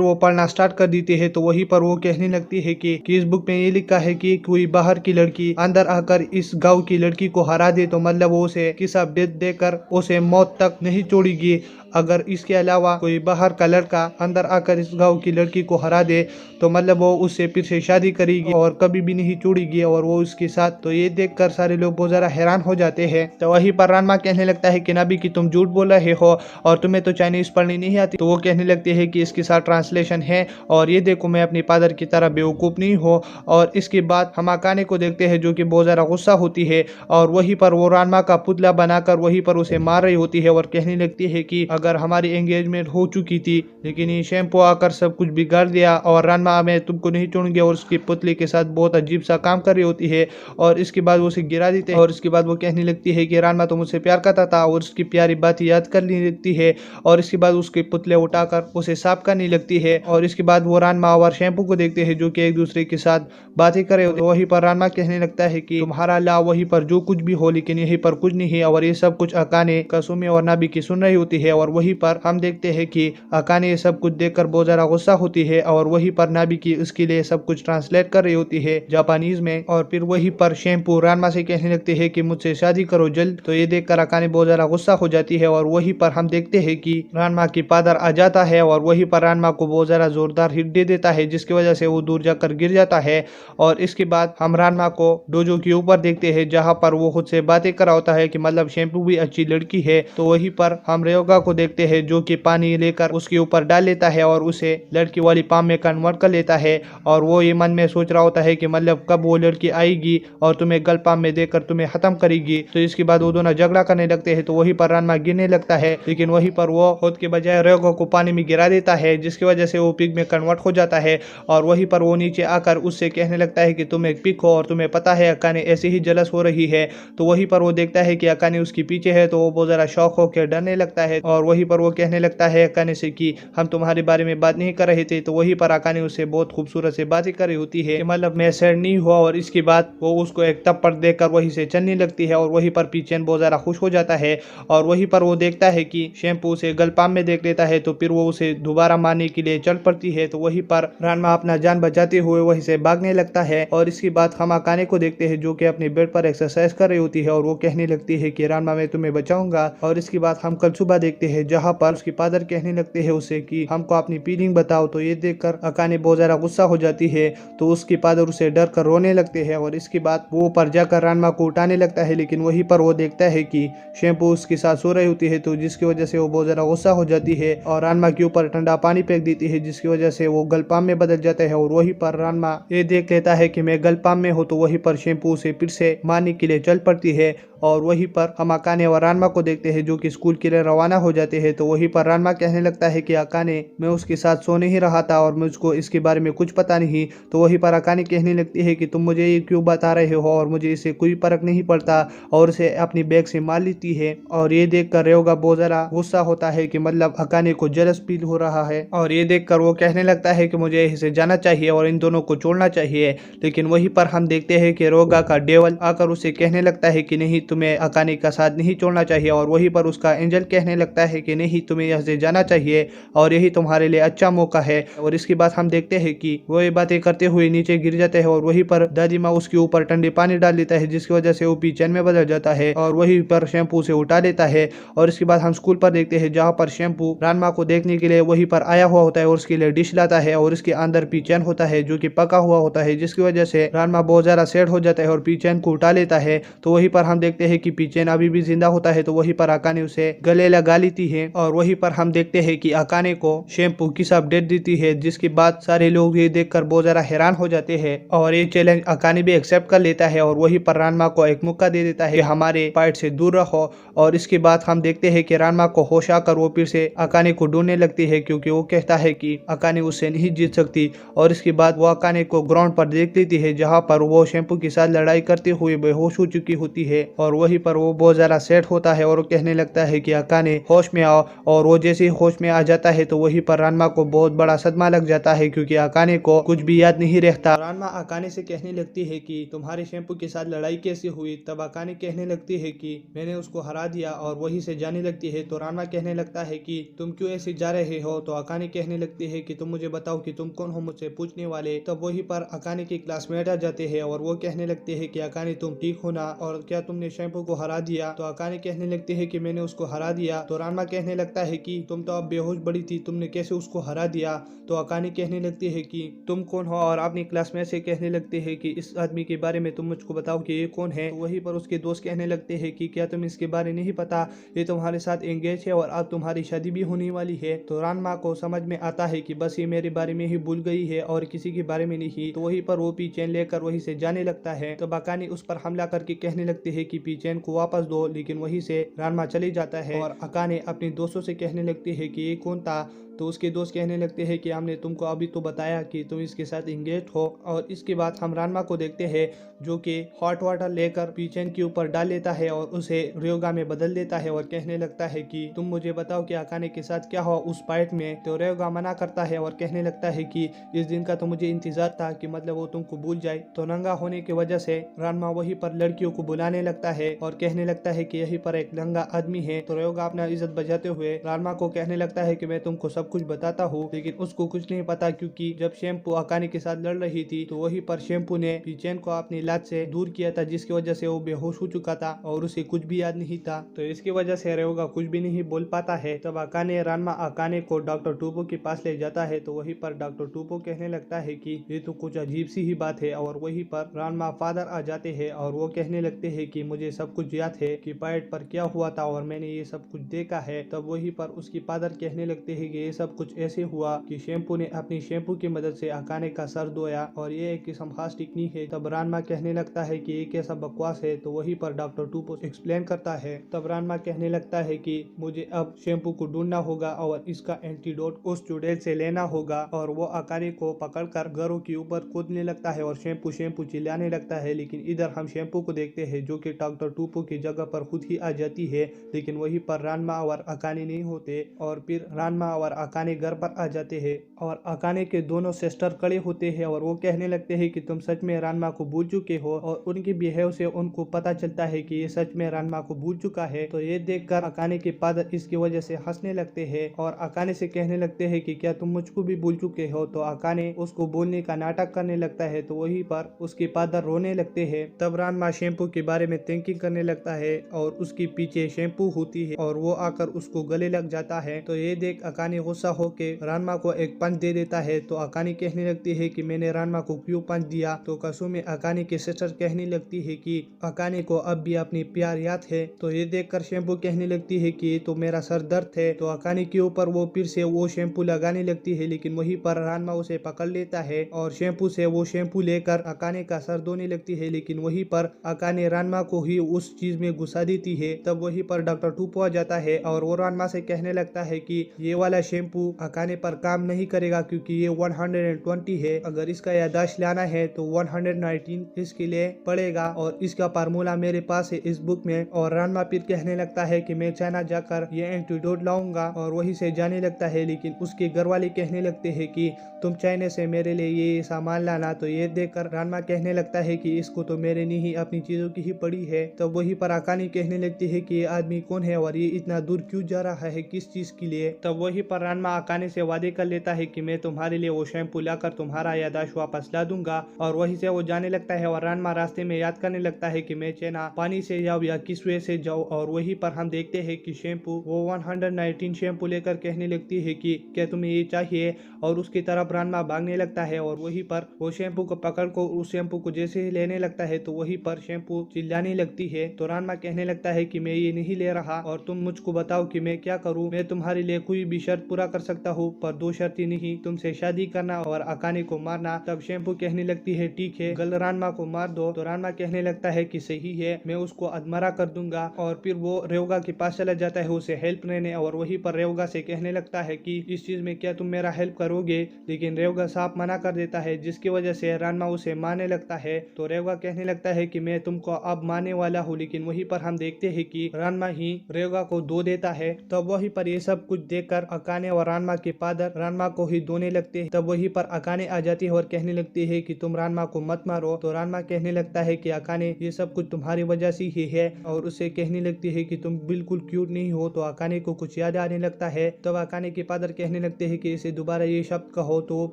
वो पढ़ना स्टार्ट कर देती है। तो वहीं पर वो कहने लगती है कि इस बुक में ये लिखा है कि कोई बाहर की लड़की अंदर आकर इस गांव की लड़की को हरा दे तो मतलब वो उसे किस अपडेट देकर उसे मौत तक नहीं छोड़ेगी। अगर इसके अलावा कोई बाहर का लड़का अंदर आकर इस गांव की लड़की को हरा दे तो मतलब वो उससे फिर से शादी करेगी और कभी भी नहीं छोड़ेगी और वो उसके साथ। तो ये देखकर सारे लोग बहुत ज्यादा हैरान हो जाते हैं। तो वहीं पर रानमा कहने लगता है कि नबी कि तुम झूठ बोल रहे हो और तुम्हें तो चाइनीज पढ़नी नहीं आती। तो वो कहने लगते हैं कि इसके साथ ट्रांसलेशन है और ये देखो मैं अपने फादर की तरह बेवकूफ नहीं हूँ। और इसके बाद हम अकाने को देखते हैं जो कि बहुत ज्यादा गुस्सा होती है और वहीं पर वो रानमा का पुतला बनाकर वहीं पर उसे मार रही होती है और कहने लगती है कि अगर हमारी एंगेजमेंट हो चुकी थी लेकिन ये शैम्पू आकर सब कुछ बिगाड़ दिया और रानमा मैं तुमको नहीं छोड़ूंगी। और उसके पुतले के साथ बहुत अजीब सा काम कर रही होती है और इसके बाद वो उसे गिरा देते हैं। और इसके बाद वो कहने लगती है कि रानमा तो मुझसे प्यार करता था और उसकी प्यारी बात याद करने लगती है। और इसके बाद उसके पुतले उठाकर उसे साफ करने लगती है। और इसके बाद वो रानमा और शैम्पू को देखते हैं जो कि एक दूसरे के साथ बातें कर रहे होते हैं। वहीं पर रानमा कहने लगता है कि तुम्हारा ला वहीं पर जो कुछ भी हो लेकिन यहीं पर कुछ नहीं है। और ये सब कुछ अकाने कसुमे और नाबी की सुन रही होती है। और वहीं पर हम देखते हैं कि अकाने ये सब कुछ देखकर बहुत ज्यादा गुस्सा होती है और वहीं पर नाबी की उसके लिए सब कुछ ट्रांसलेट कर रही होती है जापानीज में। और फिर वहीं पर शैम्पू रानमा से कहने लगते हैं कि मुझसे शादी करो जल्द। तो ये देखकर अकाने बहुत ज्यादा गुस्सा हो जाती है और वहीं पर हम देखते हैं कि रानमा की फादर आ जाता है और वहीं पर रानमा को बहुत ज्यादा जोरदार हिट दे देता है जिसकी वजह से वो दूर जाकर गिर जाता है। और इसके बाद हम रानमा को डोजो के ऊपर देखते हैं जहाँ पर वो खुद से बातें कर रहा होता है कि मतलब शैम्पू भी अच्छी लड़की है। तो वहीं पर हम रेयोगा को देखते हैं जो कि पानी लेकर उसके ऊपर डाल लेता है और उसे लड़की वाली पाम में कन्वर्ट कर लेता है। और वो ये मन में सोच रहा होता है कि मतलब कब वो लड़की आएगी और तुम्हें गल पाम में देकर तुम्हें खत्म करेगी। तो इसके बाद वो दोनों झगड़ा करने लगते हैं। तो वहीं पर रानमा गिरने लगता है लेकिन वहीं पर वो खुद के बजाय रेयोगा को पानी में गिरा देता है जिसकी वजह से वो पिग में कन्वर्ट हो जाता है। और वहीं पर वो नीचे आकर उससे कहने लगता है कि तुम एक पिग हो और तुम्हें पता है अकाने ऐसे ही जलस हो रही है। तो वहीं पर वो देखता है कि अकाने उसके पीछे है तो वो बहुत ज्यादा शौक होकर डरने लगता है। और वहीं पर वो कहने लगता है अकाने से कि हम तुम्हारे बारे में बात नहीं कर रहे थे। तो वहीं पर अकाने उससे बहुत खूबसूरत से बातें कर रही होती है कि मतलब मैं सैड नहीं हुआ। और इसके बाद वो उसको एक थप्पड़ देकर वहीं से चलने लगती है और वहीं पर पीचेन बहुत ज्यादा खुश हो जाता है। और वहीं पर वो देखता है कि शैम्पू उसे गलपाम में देख लेता है तो फिर वो उसे दोबारा मारने के लिए चल पड़ती है। तो वहीं पर रानमा अपना जान बचाते हुए वहीं से भागने लगता है। और इसके बाद हम अकाने को देखते हैं जो कि अपने बेड पर एक्सरसाइज कर रही होती है और वो कहने लगती है कि रानमा मैं तुम्हें बचाऊंगा। और इसके बाद हम कल सुबह देखते हैं जहाँ पर उसके फादर कहने लगते हैं उसे कि हमको अपनी फीलिंग बताओ। तो ये देखकर अकाने बहुत ज्यादा गुस्सा हो जाती है तो उसके फादर उसे डर कर रोने लगते हैं। और इसके बाद वो ऊपर जाकर रानमा को उठाने लगता है लेकिन वहीं पर वो देखता है कि शैम्पू उसके साथ सो रही होती है तो जिसकी वजह से वो बहुत ज्यादा गुस्सा हो जाती है और रानमा के ऊपर ठंडा पानी फेंक देती है जिसकी वजह से वो गलपाम में बदल जाता है। और वहीं पर रानमा ये देख लेता है कि मैं गलपाम में हूँ तो वहीं पर शैम्पू उसे फिर से मारने के लिए चल पड़ती है। और वहीं पर हम अकाने और रानमा को देखते हैं जो कि स्कूल के लिए रवाना हो जाते हैं। तो वहीं पर रानमा कहने लगता है कि अकाने, मैं उसके साथ सो नहीं रहा था और मुझको इसके बारे में कुछ पता नहीं। तो वहीं पर अकाने कहने लगती है कि तुम मुझे ये क्यों बता रहे हो और मुझे इससे कोई फर्क नहीं पड़ता, और उसे अपनी बैग से मार लेती है। और ये देखकर रयोगा बहुत ज्यादा गुस्सा होता है कि मतलब अकाने को जेलस फील हो रहा है, और ये देखकर वो कहने लगता है कि मुझे इसे जाना चाहिए और इन दोनों को छोड़ना चाहिए। लेकिन वहीं पर हम देखते हैं कि रोगा का डेवल आकर उसे कहने लगता है कि नहीं, तुम्हें अकाने का साथ नहीं छोड़ना चाहिए। और वहीं पर उसका एंजल कहने लगता है कि नहीं, तुम्हें यहाँ से जाना चाहिए और यही तुम्हारे लिए अच्छा मौका है। और इसके बाद हम देखते हैं कि वो ये बातें करते हुए नीचे गिर जाते हैं और वहीं पर दादी माँ उसके ऊपर ठंडे पानी डाल देता है, जिसकी वजह से वो पीछे में बदल जाता है और वहीं पर शैम्पू से उठा देता है। और इसके बाद हम स्कूल पर देखते हैं जहाँ पर शैम्पू रानमा को देखने के लिए वहीं पर आया हुआ होता है और उसके लिए डिश लाता है और इसके अंदर पीचन होता है जो कि पका हुआ होता है, जिसकी वजह से रानमा बहुत ज्यादा सैड हो जाता है और पीचन को उठा लेता है। तो वहीं पर हम देखते हैं कि पीचन अभी भी जिंदा होता है। तो वहीं पर अकाने उसे गले लगा लेती है और वहीं पर हम देखते हैं कि अकाने को शैम्पू किस अपडेट देती है, जिसके बाद सारे लोग ये देखकर बहुत ज्यादा हैरान हो जाते हैं और ये चैलेंज अकाने भी एक्सेप्ट कर लेता है और वहीं पर रानमा को एक मौका दे देता है कि हमारे फाइट से दूर रहो। और इसके बाद हम देखते हैं कि रानमा को होश आकर वो फिर से अकाने को ढूंढने लगती है, क्योंकि वो कहता है कि अकाने उससे नहीं जीत सकती। और इसके बाद वो अकाने को ग्राउंड पर देख लेती है जहाँ पर वो शैम्पू के साथ लड़ाई करते हुए बेहोश हो चुकी होती है। और वहीं पर वो बहुत ज्यादा सेट होता है और वो कहने लगता है कि अकाने होश में आओ। और वो जैसे ही होश में आ जाता है तो वहीं पर रानमा को बहुत बड़ा सदमा लग जाता है, क्योंकि अकाने को कुछ भी याद नहीं रहता। रानमा अकाने से कहने लगती है कि तुम्हारे शैम्पू के साथ लड़ाई कैसे हुई। तब अकाने कहने लगती है कि मैंने उसको हरा दिया और वहीं से जाने लगती है। तो रानमा कहने लगता है कि तुम क्यों ऐसे जा रहे हो। तो अकाने कहने लगती है कि तुम मुझे बताओ कि तुम कौन हो मुझसे पूछने वाले। तब वहीं पर अकाने के क्लासमेट आ जाते हैं और वो कहने लगते हैं कि अकाने तुम ठीक हो ना, और क्या तुमने शैम्पू को हरा दिया। तो अकाने कहने लगती है कि मैंने उसको हरा दिया। तो रानमा कहने लगता है कि तुम तो अब बेहोश बड़ी थी, तुमने कैसे उसको हरा दिया। तो अकाने कहने लगती है कि तुम कौन हो, और अपनी क्लासमेट से कहने लगते हैं कि इस आदमी के बारे में तुम मुझको बताओ कि ये कौन है। तो वहीं पर उसके दोस्त कहने लगते हैं कि क्या तुम इसके बारे नहीं पता, ये तुम्हारे साथ एंगेज है और अब तुम्हारी शादी भी होने वाली है। तो रानमा को समझ में आता है कि बस ये मेरे बारे में ही भूल गई है और किसी के बारे में नहीं। तो वहीं पर वो पीचेन लेकर वहीं से जाने लगता है। तो अकाने उस पर हमला करके कहने लगते हैं कि पीचेन को वापस दो, लेकिन वहीं से रानमा चले जाता है और अकाने अपने दोस्तों से कहने लगती है कि ये कौन था। तो उसके दोस्त कहने लगते हैं कि हमने तुमको अभी तो बताया कि तुम इसके साथ इंगेज हो। और इसके बाद हम रानमा को देखते हैं जो कि हॉट वाटर लेकर पीचेन के ऊपर डाल लेता है और उसे रयोगा में बदल देता है और कहने लगता है कि तुम मुझे बताओ कि अकाने के साथ क्या हुआ उस फाइट में। तो रयोगा मना करता है और कहने लगता है कि इस दिन का तो मुझे इंतजार था कि मतलब वो तुमको भूल जाए। तो नंगा होने की वजह से रानमा वहीं पर लड़कियों को बुलाने लगता है और कहने लगता है कि यहीं पर एक नंगा आदमी है। तो रयोगा अपना इज्जत बचाते हुए रानमा को कहने लगता है कि मैं तुमको सब कुछ बताता हूँ, लेकिन उसको कुछ नहीं पता, क्योंकि जब शैम्पू अकाने के साथ लड़ रही थी तो वहीं पर शैम्पू ने पीचेन को अपनी लात से दूर किया था, जिसकी वजह से वो बेहोश हो चुका था और उसे कुछ भी याद नहीं था। तो इसकी वजह से रयोगा कुछ भी नहीं बोल पाता है। तब अकाने रानमा अकाने को डॉक्टर टूपो के पास ले जाता है। तो वहीं पर डॉक्टर टूपो कहने लगता है कि ये तो कुछ अजीब सी ही बात है। और वहीं पर रानमा फादर आ जाते हैं और वो कहने लगते हैं कि मुझे सब कुछ याद है कि पाइट पर क्या हुआ था और मैंने ये सब कुछ देखा है। तब वहीं पर उसकी फादर कहने लगते हैं कि ये सब कुछ ऐसे हुआ कि शैम्पू ने अपनी शैम्पू की मदद से अकाने का सर धोया और ये एक किस्म खास टेक्निक है। तब रानमा कहने लगता है कि ये कैसा बकवास है। तो वहीं पर डॉक्टर टूपो एक्सप्लेन करता है। तब रानमा कहने लगता है कि मुझे अब शैम्पू को ढूंढना होगा और इसका एंटीडोट उस चुड़ैल से लेना होगा। और वो अकाने को पकड़कर घरों के ऊपर कूदने लगता है और शैम्पू शैम्पू चिल्लाने लगता है। लेकिन इधर हम शैम्पू को देखते हैं जो कि डॉक्टर टूपो की जगह पर खुद ही आ जाती है, लेकिन वहीं पर रानमा और अकाने नहीं होते। और फिर रानमा और अकाने घर पर आ जाते हैं और अकाने के दोनों सिस्टर खड़े होते हैं और वो कहने लगते हैं कि तुम सच में रानमा को भूल चुके हो। और उनके बिहेव से उनको पता चलता है कि ये सच में रानमा को भूल चुका है। तो ये देखकर अकाने के फादर इसकी वजह से हंसने लगते हैं और अकाने से कहने लगते हैं कि क्या तुम मुझको भी भूल चुके हो। तो अकाने उसको बोलने का नाटक करने लगता है। तो वहीं पर उसके फादर रोने लगते हैं। तब रानमा शैम्पू के बारे में थिंकिंग करने लगता है और उसके पीछे शैम्पू होती है और वो आकर उसको गले लग जाता है। तो ये देख अकाने गुस्सा होके रानमा को एक पंच दे देता है। तो अकाने कहने लगती है कि मैंने रानमा को क्यों पंच दिया। तो कसुमी अकाने की सिस्टर कहने लगती है कि अकाने को अब भी अपनी प्यार याद है। तो ये देखकर शैम्पू कहने लगती है कि तो मेरा सर दर्द है। तो अकाने के ऊपर वो फिर से वो शैम्पू लगाने लगती है, लेकिन वहीं पर रानमा उसे पकड़ लेता है और शैम्पू से वो शैम्पू लेकर अकाने का सर धोने लगती है। लेकिन वहीं पर अकाने रानमा को ही उस चीज में घुसा देती है। तब वहीं पर डॉक्टर टूपो आ जाता है और वो रानमा से कहने लगता है कि ये वाला शैम्पू अकाने पर काम नहीं करेगा क्योंकि ये 120 है। अगर इसका याददाश्त लाना है तो 119 इसके लिए पड़ेगा और इसका फार्मूला मेरे पास है इस बुक में। और रानमा फिर कहने लगता है कि मैं चाइना जाकर ये एंटीडोट लाऊंगा और वहीं से जाने लगता है। लेकिन उसके घर वाले कहने लगते हैं कि तुम चाइना से मेरे लिए ये सामान लाना। तो ये देखकर रानमा कहने लगता है कि इसको तो मेरे नहीं अपनी चीजों की ही पड़ी है। तो वहीं पर अकाने कहने लगती है कि ये आदमी कौन है और ये इतना दूर क्यों जा रहा है, किस चीज के लिए। तब वहीं पर रानमा अकाने से वादे कर लेता है कि मैं तुम्हारे लिए वो शैम्पू लाकर तुम्हारा याददाश्त वापस ला दूंगा। और वहीं से वो जाने लगता है और रानमा रास्ते में याद करने लगता है कि मैं चाइना पानी से जाऊँ या किस वे से जाऊँ। और वहीं पर हम देखते हैं कि शैम्पू वो 119 शैम्पू लेकर कहने लगती है कि क्या तुम्हें ये चाहिए। और उसकी तरफ रानमा भागने लगता है और वहीं पर वो शैम्पू को पकड़ को उस शैम्पू को जैसे ही लेने लगता है तो वहीं पर शैम्पू चिल्लाने लगती है। तो रानमा कहने लगता है कि मैं ये नहीं ले रहा और तुम मुझको बताओ कि मैं क्या करूं। मैं तुम्हारे लिए कोई भी शर्त पूरा कर सकता हूँ पर दो शर्तें नहीं, तुमसे शादी करना और अकाने को मारना। तब शैम्पू कहने लगती है ठीक है, कल रानमा को मार दो। तो रानमा कहने लगता है कि सही है, मैं उसको अधमरा कर दूंगा। और फिर वो रेवगा के पास चला जाता है उसे हेल्प लेने और वहीं पर रेवगा से कहने लगता है कि इस चीज में क्या तुम मेरा हेल्प करोगे। लेकिन रेवगा साफ मना कर देता है जिसकी वजह से रानमा उसे मारने लगता है। तो रेवगा कहने लगता है कि मैं तुमको अब मारने वाला हूँ। लेकिन वहीं पर हम देखते हैं कि रानमा ही रेवगा को धो देता है। तब वहीं पर ये सब कुछ देखकर अकाने और रानमा के फादर रानमा को ही धोने लगते हैं। तब वहीं पर अकाने आ जाती है और कहने लगती है कि तुम रानमा को मत मारो। तो रानमा कहने लगता है कि अकाने ये सब कुछ तुम्हारी वजह से ही है और उसे कहने लगती है कि तुम बिल्कुल क्यूट नहीं हो। तो अकाने को कुछ याद आने लगता है। तब अकाने के फादर कहने लगते हैं कि इसे दोबारा ये शब्द कहो। तो वो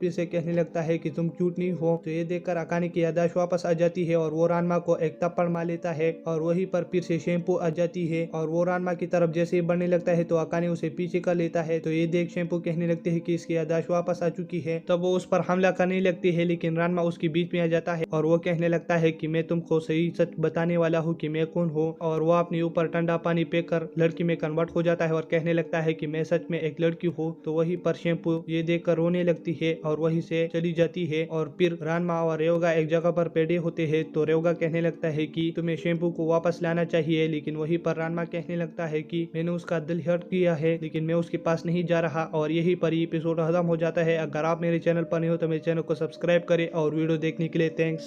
फिर से कहने लगता है कि तुम क्यूट नहीं हो। तो ये देखकर अकाने की याददाश्त वापस आ जाती है और वो रानमा को एक थप्पड़ मार लेता है। और वहीं पर फिर से शैम्पू आ जाती है और वो रानमा की तरफ जैसे ही बढ़ने लगता है तो अकाने उसे पीछे कर लेता है। तो ये देख शैम्पू कहने लगते हैं कि इसकी याददाश्त वापस आ चुकी है। तब वो उस पर हमला करने लगती है, लेकिन रानमा उसके बीच में आ जाता है और वो कहने लगता है कि मैं तुमको सही सच बताने वाला हूँ कि मैं कौन हूँ। और वो अपने ऊपर ठंडा पानी पीकर लड़की में कन्वर्ट हो जाता है और कहने लगता है कि मैं सच में एक लड़की हूँ। तो वहीं पर शैम्पू ये देखकर रोने लगती है और वहीं से चली जाती है। और फिर रानमा और रेवगा एक जगह पर पेड़े होते हैं। तो रेवगा कहने लगता है कि तुम्हें शैम्पू को वापस लाना चाहिए। लेकिन वहीं पर रानमा कहने लगता है कि मैंने उसका दिल हर्ट किया है, लेकिन मैं उसके पास नहीं जा रहा। और यही पर एपिसोड खत्म हो जाता है। अगर आप मेरे चैनल पर नहीं हो तो मेरे चैनल को सब्सक्राइब करें और वीडियो देखने के लिए थैंक्स।